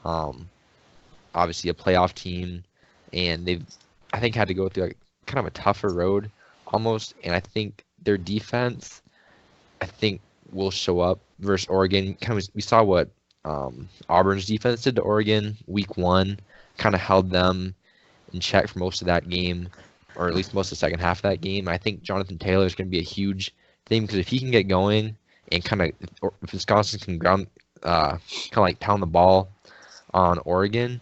obviously a playoff team, and they've, I think, had to go through like kind of a tougher road almost. And I think their defense, I think, will show up versus Oregon. Kind of, we saw what Auburn's defense did to Oregon week 1, kind of held them in check for most of that game, or at least most of the second half of that game. I think Jonathan Taylor is going to be a huge thing, because if he can get going and kind of, if Wisconsin can kind of like pound the ball on Oregon,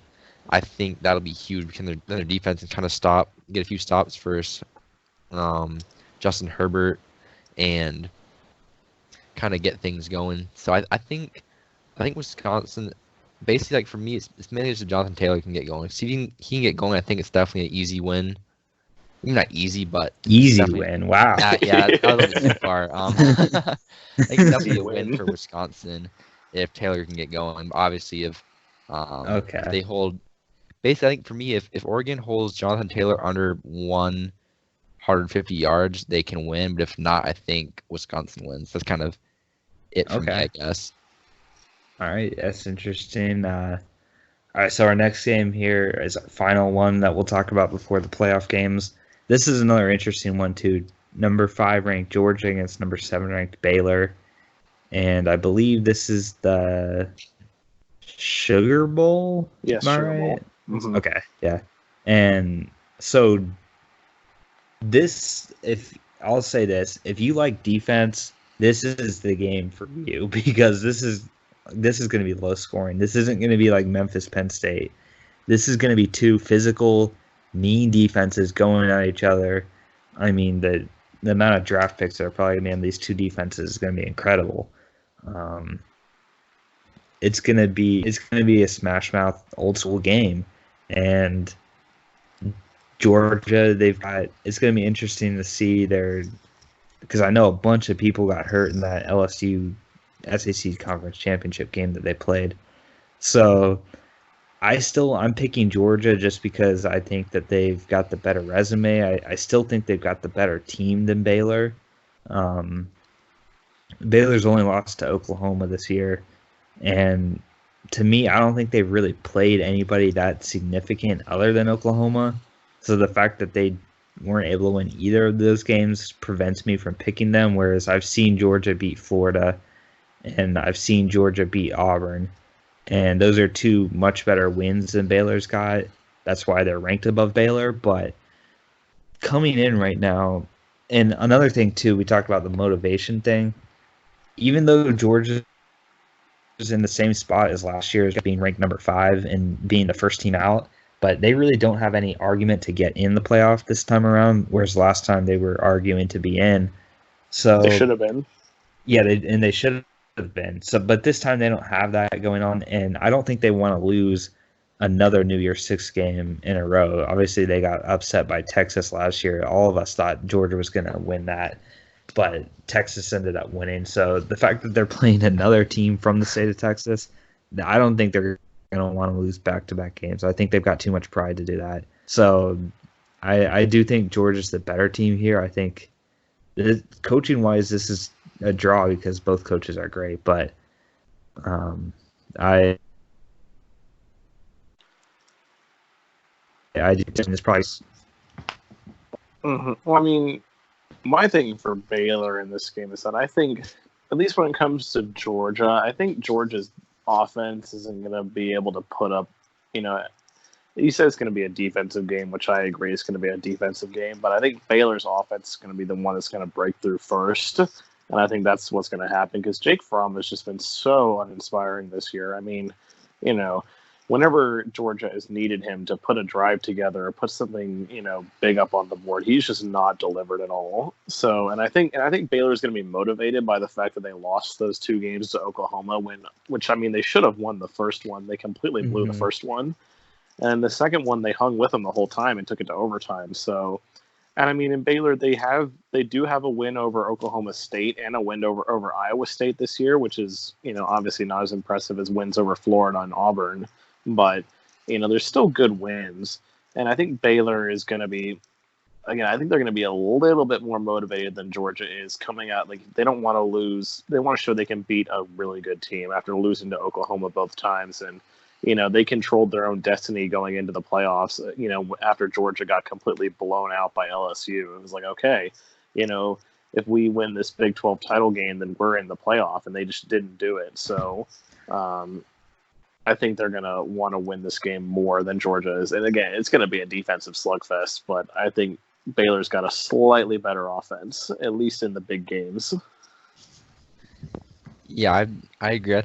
I think that'll be huge, because their defense can kind of get a few stops first. Justin Herbert, and kind of get things going. So I think Wisconsin, basically, like for me, it's mainly just if Jonathan Taylor can get going. See if he can get going, I think it's definitely an easy win. Maybe not easy, but easy win. Wow. Yeah, that was a bit too far. I think it's definitely a win for Wisconsin if Taylor can get going. Obviously, if they hold, basically, I think for me, if Oregon holds Jonathan Taylor under 150 yards, they can win. But if not, I think Wisconsin wins. That's kind of it for me, I guess. All right, that's interesting. All right, so our next game here is our final one that we'll talk about before the playoff games. This is another interesting one, too. Number 5 ranked Georgia against number 7 ranked Baylor. And I believe this is the Sugar Bowl? Yes, Sugar Bowl. Mm-hmm. Okay, yeah. And so I'll say this, if you like defense, this is the game for you, because this is going to be low scoring. This isn't going to be like Memphis, Penn State. This is going to be two physical, mean defenses going at each other. I mean, the amount of draft picks that are probably going to be on these two defenses is going to be incredible. It's going to be a smash mouth old school game, and Georgia, it's going to be interesting to see because I know a bunch of people got hurt in that LSU SEC Conference Championship game that they played. So I'm picking Georgia just because I think that they've got the better resume. I still think they've got the better team than Baylor. Baylor's only lost to Oklahoma this year, and to me, I don't think they've really played anybody that significant other than Oklahoma. So the fact that they weren't able to win either of those games prevents me from picking them, whereas I've seen Georgia beat Florida, and I've seen Georgia beat Auburn, and those are two much better wins than Baylor's got. That's why they're ranked above Baylor. But coming in right now, and another thing too, we talked about the motivation thing. Even though Georgia is in the same spot as last year, as being ranked number 5 and being the first team out, but they really don't have any argument to get in the playoff this time around, whereas last time they were arguing to be in. So they should have been. Yeah, they should have been. So, but this time they don't have that going on, and I don't think they want to lose another New Year's Six game in a row. Obviously, they got upset by Texas last year. All of us thought Georgia was going to win that, but Texas ended up winning. So the fact that they're playing another team from the state of Texas, I don't think they're going to want to lose back-to-back games. I think they've got too much pride to do that. So I do think Georgia's the better team here. I think coaching-wise, this is a draw because both coaches are great, but I do think this probably. Mm-hmm. Well, I mean, my thing for Baylor in this game is that I think, at least when it comes to Georgia, I think Georgia's offense isn't going to be able to put up, you said it's going to be a defensive game, which I agree is going to be a defensive game, but I think Baylor's offense is going to be the one that's going to break through first, and I think that's what's going to happen because Jake Fromm has just been so uninspiring this year. I mean, whenever Georgia has needed him to put a drive together or put something, big up on the board, he's just not delivered at all. So, and I think Baylor is going to be motivated by the fact that they lost those 2 games to Oklahoma, which they should have won the first one. They completely blew the first one. And the second one, they hung with them the whole time and took it to overtime. So, and in Baylor, they do have a win over Oklahoma State and a win over Iowa State this year, which is, obviously not as impressive as wins over Florida and Auburn. But, there's still good wins. And I think Baylor is going to be, again, I think they're going to be a little bit more motivated than Georgia is coming out. Like, they don't want to lose. They want to show they can beat a really good team after losing to Oklahoma both times. And, they controlled their own destiny going into the playoffs, after Georgia got completely blown out by LSU. It was like, okay, if we win this Big 12 title game, then we're in the playoff. And they just didn't do it. So, I think they're going to want to win this game more than Georgia is. And again, it's going to be a defensive slugfest, but I think Baylor's got a slightly better offense, at least in the big games. Yeah, I agree.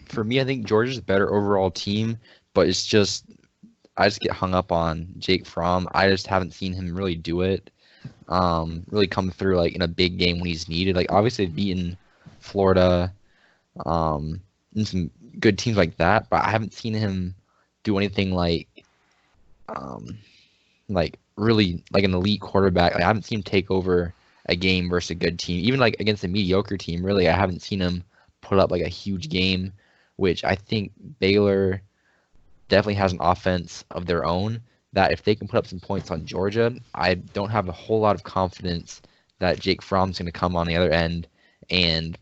For me, I think Georgia's a better overall team, but it's just, I just get hung up on Jake Fromm. I just haven't seen him really do it, really come through like in a big game when he's needed. Like obviously beating Florida, and some good teams like that, but I haven't seen him do anything like really like an elite quarterback. Like, I haven't seen him take over a game versus a good team, even like against a mediocre team. Really, I haven't seen him put up like a huge game, which I think Baylor definitely has an offense of their own that if they can put up some points on Georgia, I don't have a whole lot of confidence that Jake Fromm's going to come on the other end and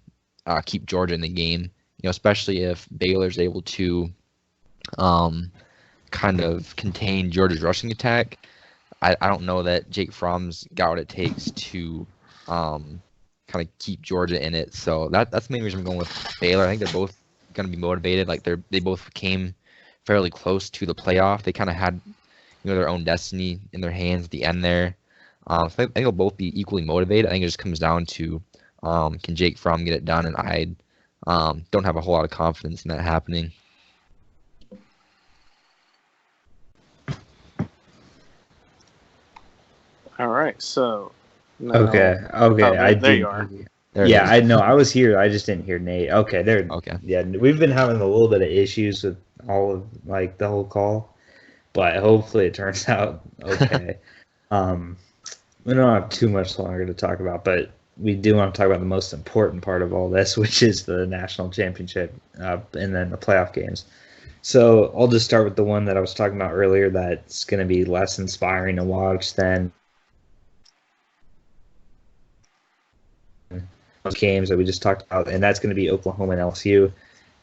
keep Georgia in the game. Especially if Baylor's able to kind of contain Georgia's rushing attack. I don't know that Jake Fromm's got what it takes to kind of keep Georgia in it. So that's the main reason I'm going with Baylor. I think they're both going to be motivated. Like they both came fairly close to the playoff. They kind of had their own destiny in their hands at the end there. So I think they'll both be equally motivated. I think it just comes down to can Jake Fromm get it done, and I don't have a whole lot of confidence in that happening. All right, so now, Okay. there you are. Yeah, I know. I was here. I just didn't hear Nate. Okay, there. Okay. Yeah, we've been having a little bit of issues with all of the whole call, but hopefully it turns out okay. We don't have too much longer to talk about, but we do want to talk about the most important part of all this, which is the national championship and then the playoff games. So I'll just start with the one that I was talking about earlier that's going to be less inspiring to watch than those games that we just talked about, and that's going to be Oklahoma and LSU.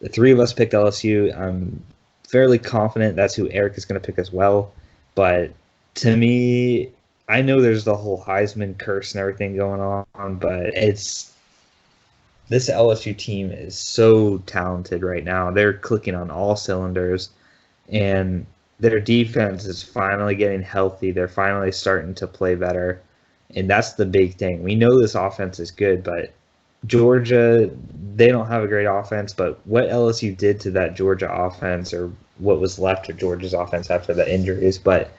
The 3 of us picked LSU. I'm fairly confident that's who Eric is going to pick as well, but to me, I know there's the whole Heisman curse and everything going on, but this LSU team is so talented right now. They're clicking on all cylinders, and their defense is finally getting healthy. They're finally starting to play better, and that's the big thing. We know this offense is good, but Georgia, they don't have a great offense, but what LSU did to that Georgia offense, or what was left of Georgia's offense after the injuries, but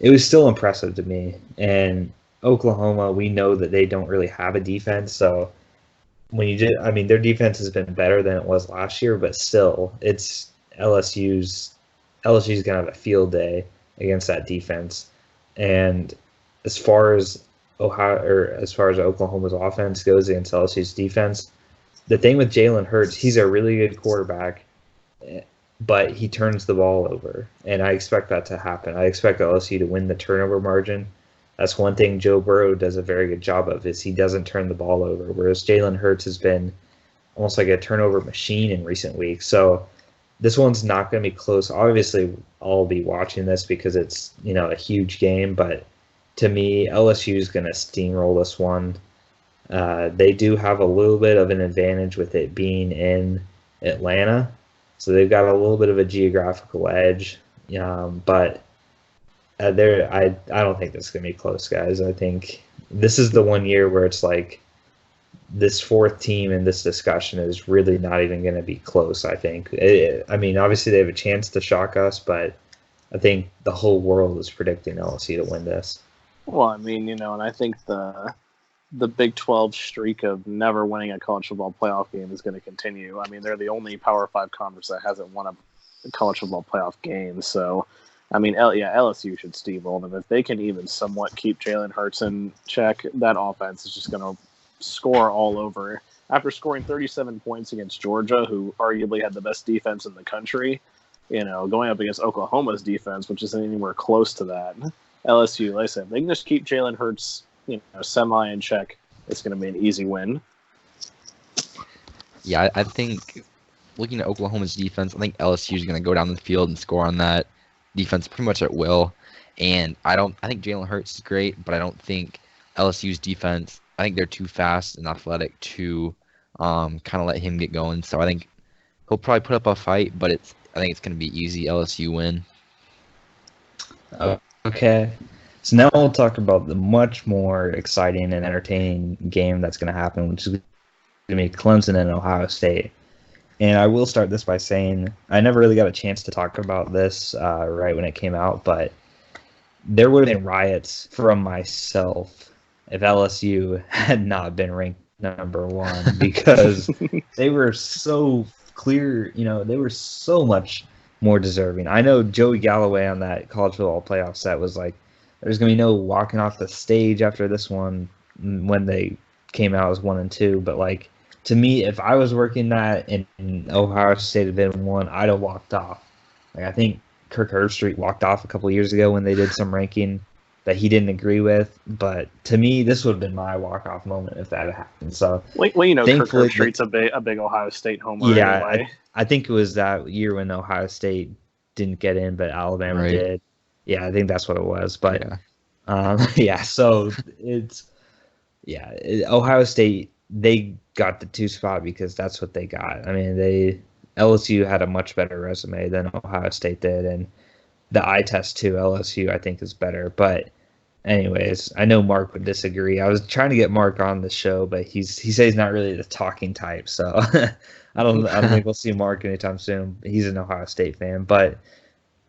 it was still impressive to me. And Oklahoma, we know that they don't really have a defense, so when you did, I mean, their defense has been better than it was last year, but still, it's LSU's gonna have a field day against that defense. And as far as Oklahoma's offense goes against LSU's defense, the thing with Jalen Hurts, he's a really good quarterback, but he turns the ball over, and I expect that to happen. I expect LSU to win the turnover margin. That's one thing Joe Burrow does a very good job of, is he doesn't turn the ball over, whereas Jalen Hurts has been almost like a turnover machine in recent weeks. So this one's not going to be close. Obviously, I'll be watching this because it's, a huge game, but to me, LSU is going to steamroll this one. They do have a little bit of an advantage with it being in Atlanta, so they've got a little bit of a geographical edge, but I don't think this is going to be close, guys. I think this is the one year where it's like this fourth team in this discussion is really not even going to be close, I think. Obviously they have a chance to shock us, but I think the whole world is predicting LSU to win this. Well, and I think the Big 12 streak of never winning a college football playoff game is going to continue. I mean, they're the only Power 5 conference that hasn't won a college football playoff game, so LSU should steamroll them. If they can even somewhat keep Jalen Hurts in check, that offense is just going to score all over. After scoring 37 points against Georgia, who arguably had the best defense in the country, going up against Oklahoma's defense, which isn't anywhere close to that. LSU, like I said, if they can just keep Jalen Hurts, semi in check, it's going to be an easy win. Yeah, I think looking at Oklahoma's defense, I think LSU is going to go down the field and score on that defense pretty much at will. And I think Jalen Hurts is great, but I don't think LSU's defense, I think they're too fast and athletic to kind of let him get going. So I think he'll probably put up a fight, but I think it's going to be easy LSU win. Okay. So now we'll talk about the much more exciting and entertaining game that's going to happen, which is going to be Clemson and Ohio State. And I will start this by saying I never really got a chance to talk about this right when it came out, but there would have been riots from myself if LSU had not been ranked number one, because they were so clear, they were so much more deserving. I know Joey Galloway on that college football playoff set was like, there's going to be no walking off the stage after this one when they came out as 1 and 2, but like, to me, if I was working that and Ohio State had been one, I'd have walked off. Like, I think Kirk Herbstreit walked off a couple of years ago when they did some ranking that he didn't agree with. But to me, this would have been my walk-off moment if that had happened. So, Kirk Herbstreit's a big Ohio State homer. Yeah, anyway. I think it was that year when Ohio State didn't get in, but Alabama did. Yeah, I think that's what it was. But so Ohio State, they got the 2 spot because that's what they got. I mean, LSU had a much better resume than Ohio State did, and the eye test too, LSU I think is better. But anyways, I know Mark would disagree. I was trying to get Mark on the show, but he says he's not really the talking type, so I don't think we'll see Mark anytime soon. He's an Ohio State fan, but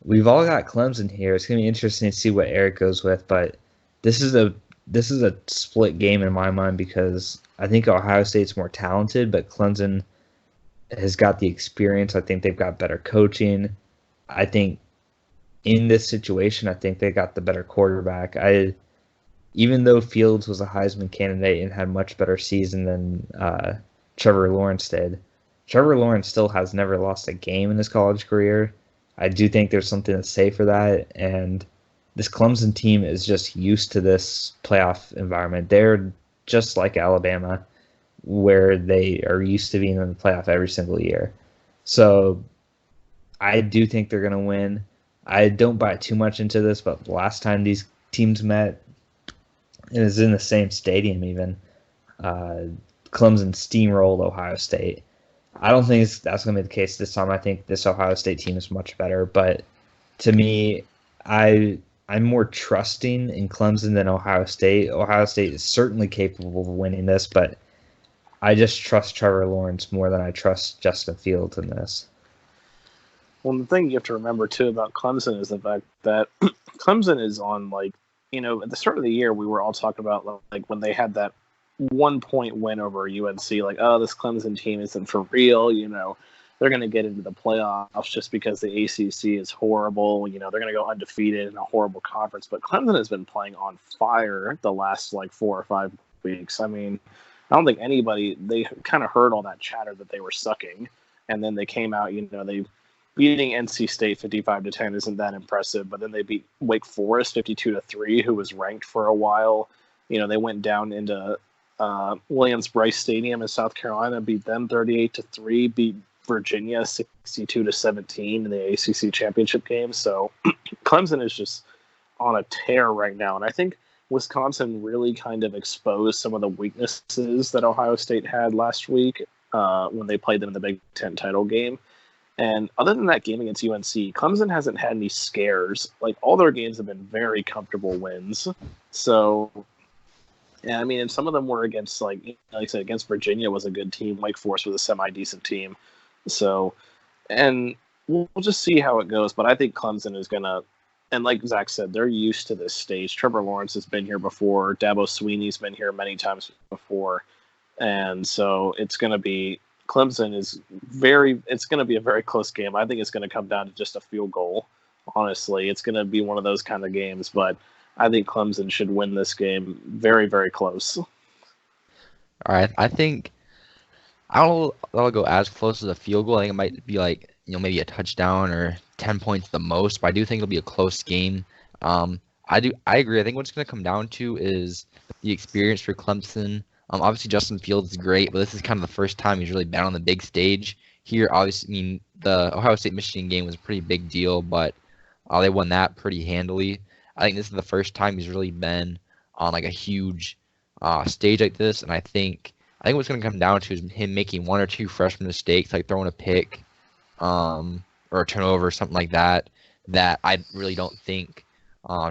we've all got Clemson here. It's gonna be interesting to see what Eric goes with, but this is a split game in my mind because I think Ohio State's more talented, but Clemson has got the experience. I think they've got better coaching. I think in this situation, I think they got the better quarterback. Even though Fields was a Heisman candidate and had much better season than Trevor Lawrence did, Trevor Lawrence still has never lost a game in his college career. I do think there's something to say for that, and this Clemson team is just used to this playoff environment. They're just like Alabama, where they are used to being in the playoff every single year. So I do think they're going to win. I don't buy too much into this, but the last time these teams met, it was in the same stadium even. Clemson steamrolled Ohio State. I don't think that's going to be the case this time. I think this Ohio State team is much better. But to me, I'm more trusting in Clemson than Ohio State. Ohio State is certainly capable of winning this, but I just trust Trevor Lawrence more than I trust Justin Fields in this. Well, the thing you have to remember, too, about Clemson is the fact that Clemson is on, at the start of the year, we were all talking about, when they had that 1-point win over UNC. Like, oh, this Clemson team isn't for real. They're going to get into the playoffs just because the ACC is horrible. They're going to go undefeated in a horrible conference. But Clemson has been playing on fire the last 4 or 5 weeks. I mean, I don't think they kind of heard all that chatter that they were sucking. And then they came out, they beating NC State 55-10 isn't that impressive. But then they beat Wake Forest 52-3, who was ranked for a while. They went down into Williams-Brice Stadium in South Carolina, beat them 38-3, beat Virginia 62-17 in the ACC championship game. So Clemson is just on a tear right now. And I think Wisconsin really kind of exposed some of the weaknesses that Ohio State had last week when they played them in the Big Ten title game. And other than that game against UNC, Clemson hasn't had any scares. Like, all their games have been very comfortable wins. So, yeah, I mean, and some of them were against, like I said, against Virginia was a good team. Wake Forest was a semi-decent team. So, and we'll just see how it goes. But I think Clemson is going to, and like Zach said, they're used to this stage. Trevor Lawrence has been here before. Dabo Swinney's been here many times before. And so it's going to be, Clemson is it's going to be a very close game. I think it's going to come down to just a field goal. Honestly, it's going to be one of those kind of games, but I think Clemson should win this game very, very close. All right, I think I'll go as close as a field goal. I think it might be like, maybe a touchdown or 10 points the most, but I do think it'll be a close game. I agree. I think what it's going to come down to is the experience for Clemson. Obviously Justin Fields is great, but this is kind of the first time he's really been on the big stage here. Obviously, I mean, the Ohio State-Michigan game was a pretty big deal, but they won that pretty handily. I think this is the first time he's really been on like a huge stage like this, and I think what's going to come down to is him making 1 or 2 freshman mistakes, like throwing a pick or a turnover or something like that I really don't think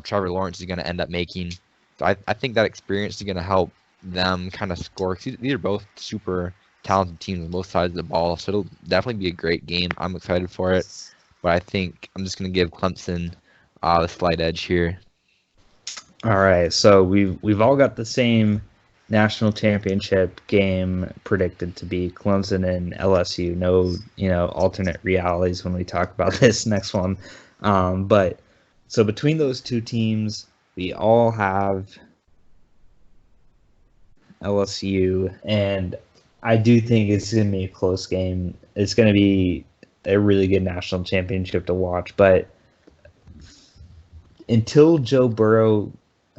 Trevor Lawrence is going to end up making. So I think that experience is going to help them kind of score. These are both super talented teams on both sides of the ball, so it'll definitely be a great game. I'm excited for it, but I think I'm just going to give Clemson the slight edge here. All right, so we've all got the same national championship game predicted to be Clemson and LSU. No, alternate realities when we talk about this next one. But so between those two teams, we all have LSU, and I do think it's going to be a close game. It's going to be a really good national championship to watch, but until Joe Burrow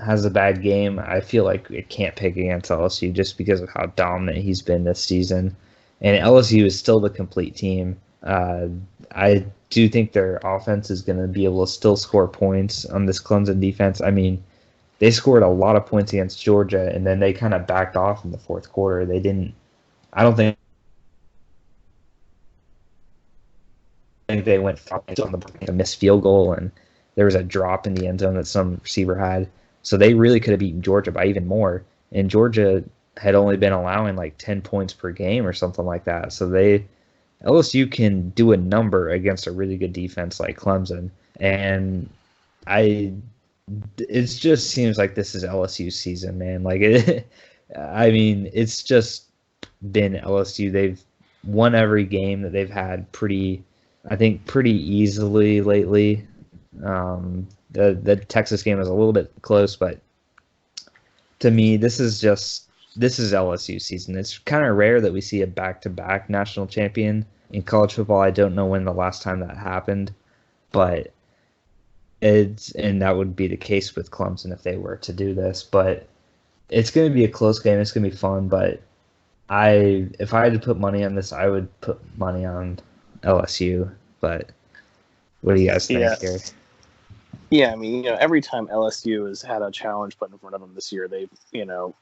has a bad game, I feel like it can't pick against LSU just because of how dominant he's been this season. And LSU is still the complete team. I do think their offense is going to be able to still score points on this Clemson defense. I mean, they scored a lot of points against Georgia, and then they kind of backed off in the fourth quarter. I don't think they went on the missed field goal, and there was a drop in the end zone that some receiver had. So they really could have beaten Georgia by even more. And Georgia had only been allowing like 10 points per game or something like that. So LSU can do a number against a really good defense like Clemson. And it just seems like this is LSU's season, man. It's just been LSU. They've won every game that they've had pretty easily lately. The Texas game is a little bit close, but to me, this is LSU season. It's kind of rare that we see a back-to-back national champion in college football. I don't know when the last time that happened, but and that would be the case with Clemson if they were to do this. But it's going to be a close game. It's going to be fun. But if I had to put money on this, I would put money on LSU. But what do you guys think here? Yeah, I mean, every time LSU has had a challenge put in front of them this year, they've,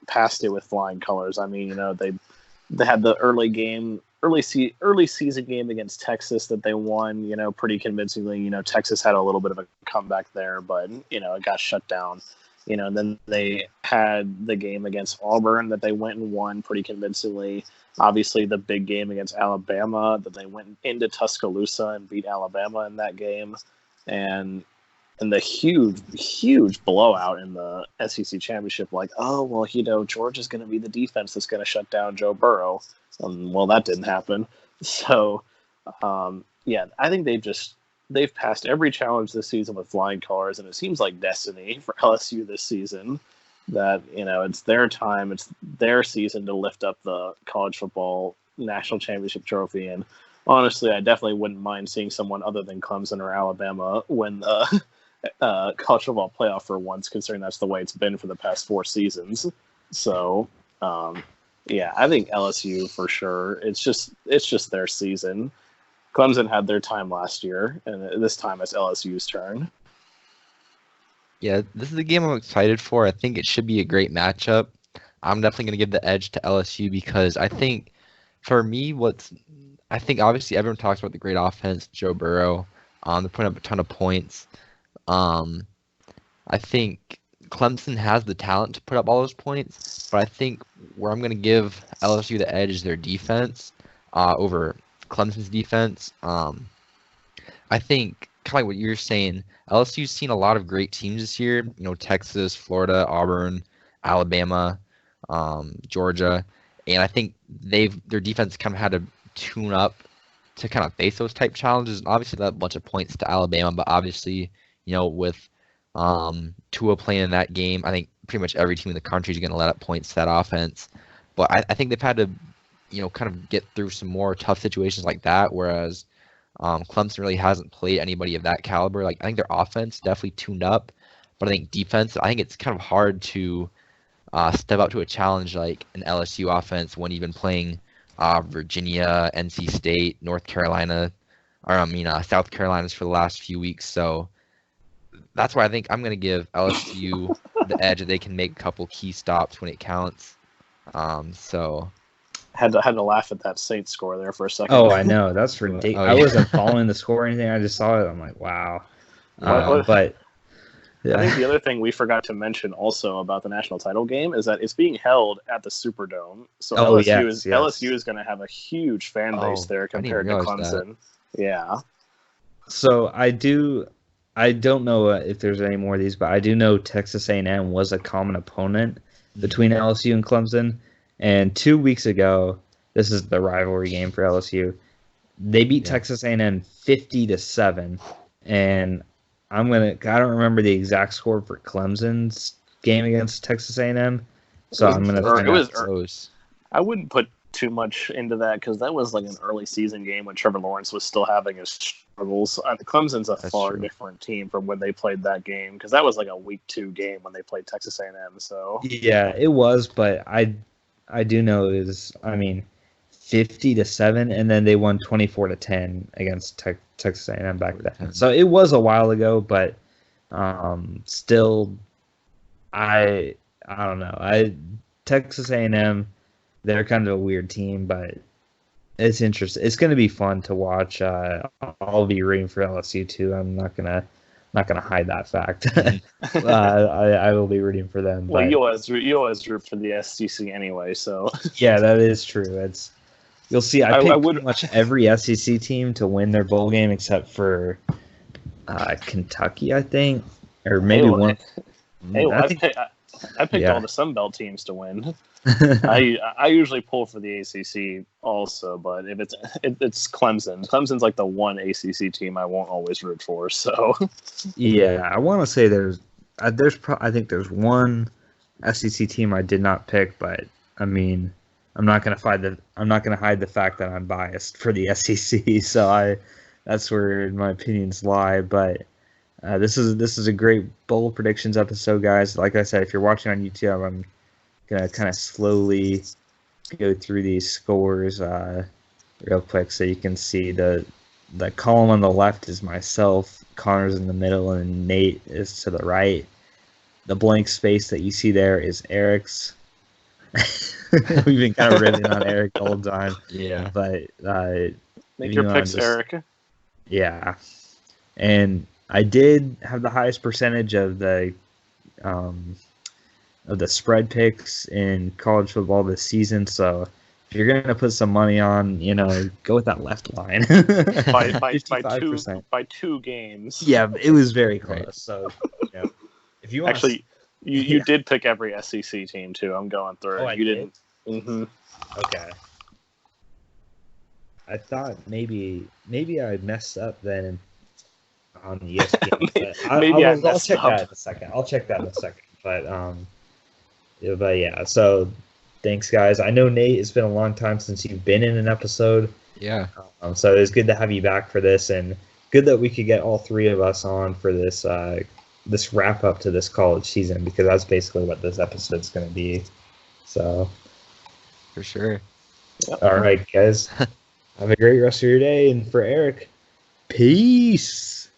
passed it with flying colors. I mean, they had the early season game against Texas that they won, pretty convincingly. Texas had a little bit of a comeback there, but, it got shut down. And then they had the game against Auburn that they went and won pretty convincingly. Obviously, the big game against Alabama that they went into Tuscaloosa and beat Alabama in that game. And and the huge blowout in the SEC championship. Like, oh well, Georgia's going to be the defense that's going to shut down Joe Burrow. Well, that didn't happen. So, yeah, I think they've passed every challenge this season with flying cars, and it seems like destiny for LSU this season. That it's their time, it's their season to lift up the college football national championship trophy. And honestly, I definitely wouldn't mind seeing someone other than Clemson or Alabama win the college football playoff for once, considering that's the way it's been for the past 4 seasons. So, yeah, I think LSU for sure. It's just their season. Clemson had their time last year, and this time it's LSU's turn. Yeah, this is a game I'm excited for. I think it should be a great matchup. I'm definitely going to give the edge to LSU because I think, for me, I think obviously everyone talks about the great offense, Joe Burrow. They're putting up a ton of points. I think Clemson has the talent to put up all those points, but I think where I'm going to give LSU the edge is their defense over Clemson's defense. I think, kind of like what you're saying, LSU's seen a lot of great teams this year. Texas, Florida, Auburn, Alabama, Georgia, and I think their defense kind of had to tune up to kind of face those type challenges. And obviously, that a bunch of points to Alabama, but obviously, with Tua playing in that game, I think pretty much every team in the country is going to let up points to that offense. But I think they've had to, kind of get through some more tough situations like that, whereas Clemson really hasn't played anybody of that caliber. Like, I think their offense definitely tuned up, but I think defense, I think it's kind of hard to step up to a challenge like an LSU offense when you've been playing Virginia, NC State, North Carolina, or South Carolina's for the last few weeks. So that's why I think I'm going to give LSU the edge that they can make a couple key stops when it counts. So had to laugh at that Saints score there for a second. Oh, I know, that's ridiculous. Oh, yeah. I wasn't following the score or anything. I just saw it. I'm like, wow. But yeah. I think the other thing we forgot to mention also about the national title game is that it's being held at the Superdome. So LSU is going to have a huge fan base there compared to Clemson. That. Yeah. So I don't know if there's any more of these, but I do know Texas A&M was a common opponent between LSU and Clemson. And 2 weeks ago, this is the rivalry game for LSU. They beat Texas A&M 50-7, and I don't remember the exact score for Clemson's game against Texas A&M, so I'm gonna. It was close. I wouldn't put too much into that because that was like an early season game when Trevor Lawrence was still having his struggles. Clemson's a far different team from when they played that game because that was like a week 2 game when they played Texas A&M. So yeah, it was, but I do know it was, 50-7, and then they won 24-10 against Texas A&M back then. So it was a while ago, but still, I don't know. Texas A&M, they're kind of a weird team, but it's interesting. It's going to be fun to watch. I'll be rooting for LSU too. I'm not gonna hide that fact. I will be rooting for them. Well, you always root for the SEC anyway, so yeah, that is true. You'll see. I picked pretty much every SEC team to win their bowl game except for Kentucky, I think, or maybe one. I picked all the Sun Belt teams to win. I usually pull for the ACC also, but if it's Clemson. Clemson's like the one ACC team I won't always root for. So yeah, I want to say I think there's one SEC team I did not pick, but I'm not gonna hide the fact that I'm biased for the SEC. So that's where my opinions lie. But this is a great bowl predictions episode, guys. Like I said, if you're watching on YouTube, I'm gonna kind of slowly go through these scores real quick so you can see the column on the left is myself, Connor's in the middle, and Nate is to the right. The blank space that you see there is Eric's. We've been kind of ripping on Eric the whole time. Yeah. But make your picks, Eric. Yeah. And I did have the highest percentage of the spread picks in college football this season, so if you're gonna put some money on, go with that left line. by 55%. by 2 games. Yeah, it was very close. Right. So, if you want Actually, you did pick every SEC team too. I'm going through. Oh, I you did? didn't. Hmm. Okay. I thought maybe I messed up then on the ESPN. but Maybe I I'll messed check up. that in a second. But yeah. So thanks, guys. I know Nate. It's been a long time since you've been in an episode. Yeah. So it was good to have you back for this, and good that we could get all three of us on for this this wrap up to this college season, because that's basically what this episode's going to be. So, For sure. all right, guys, have a great rest of your day, and for Eric, peace.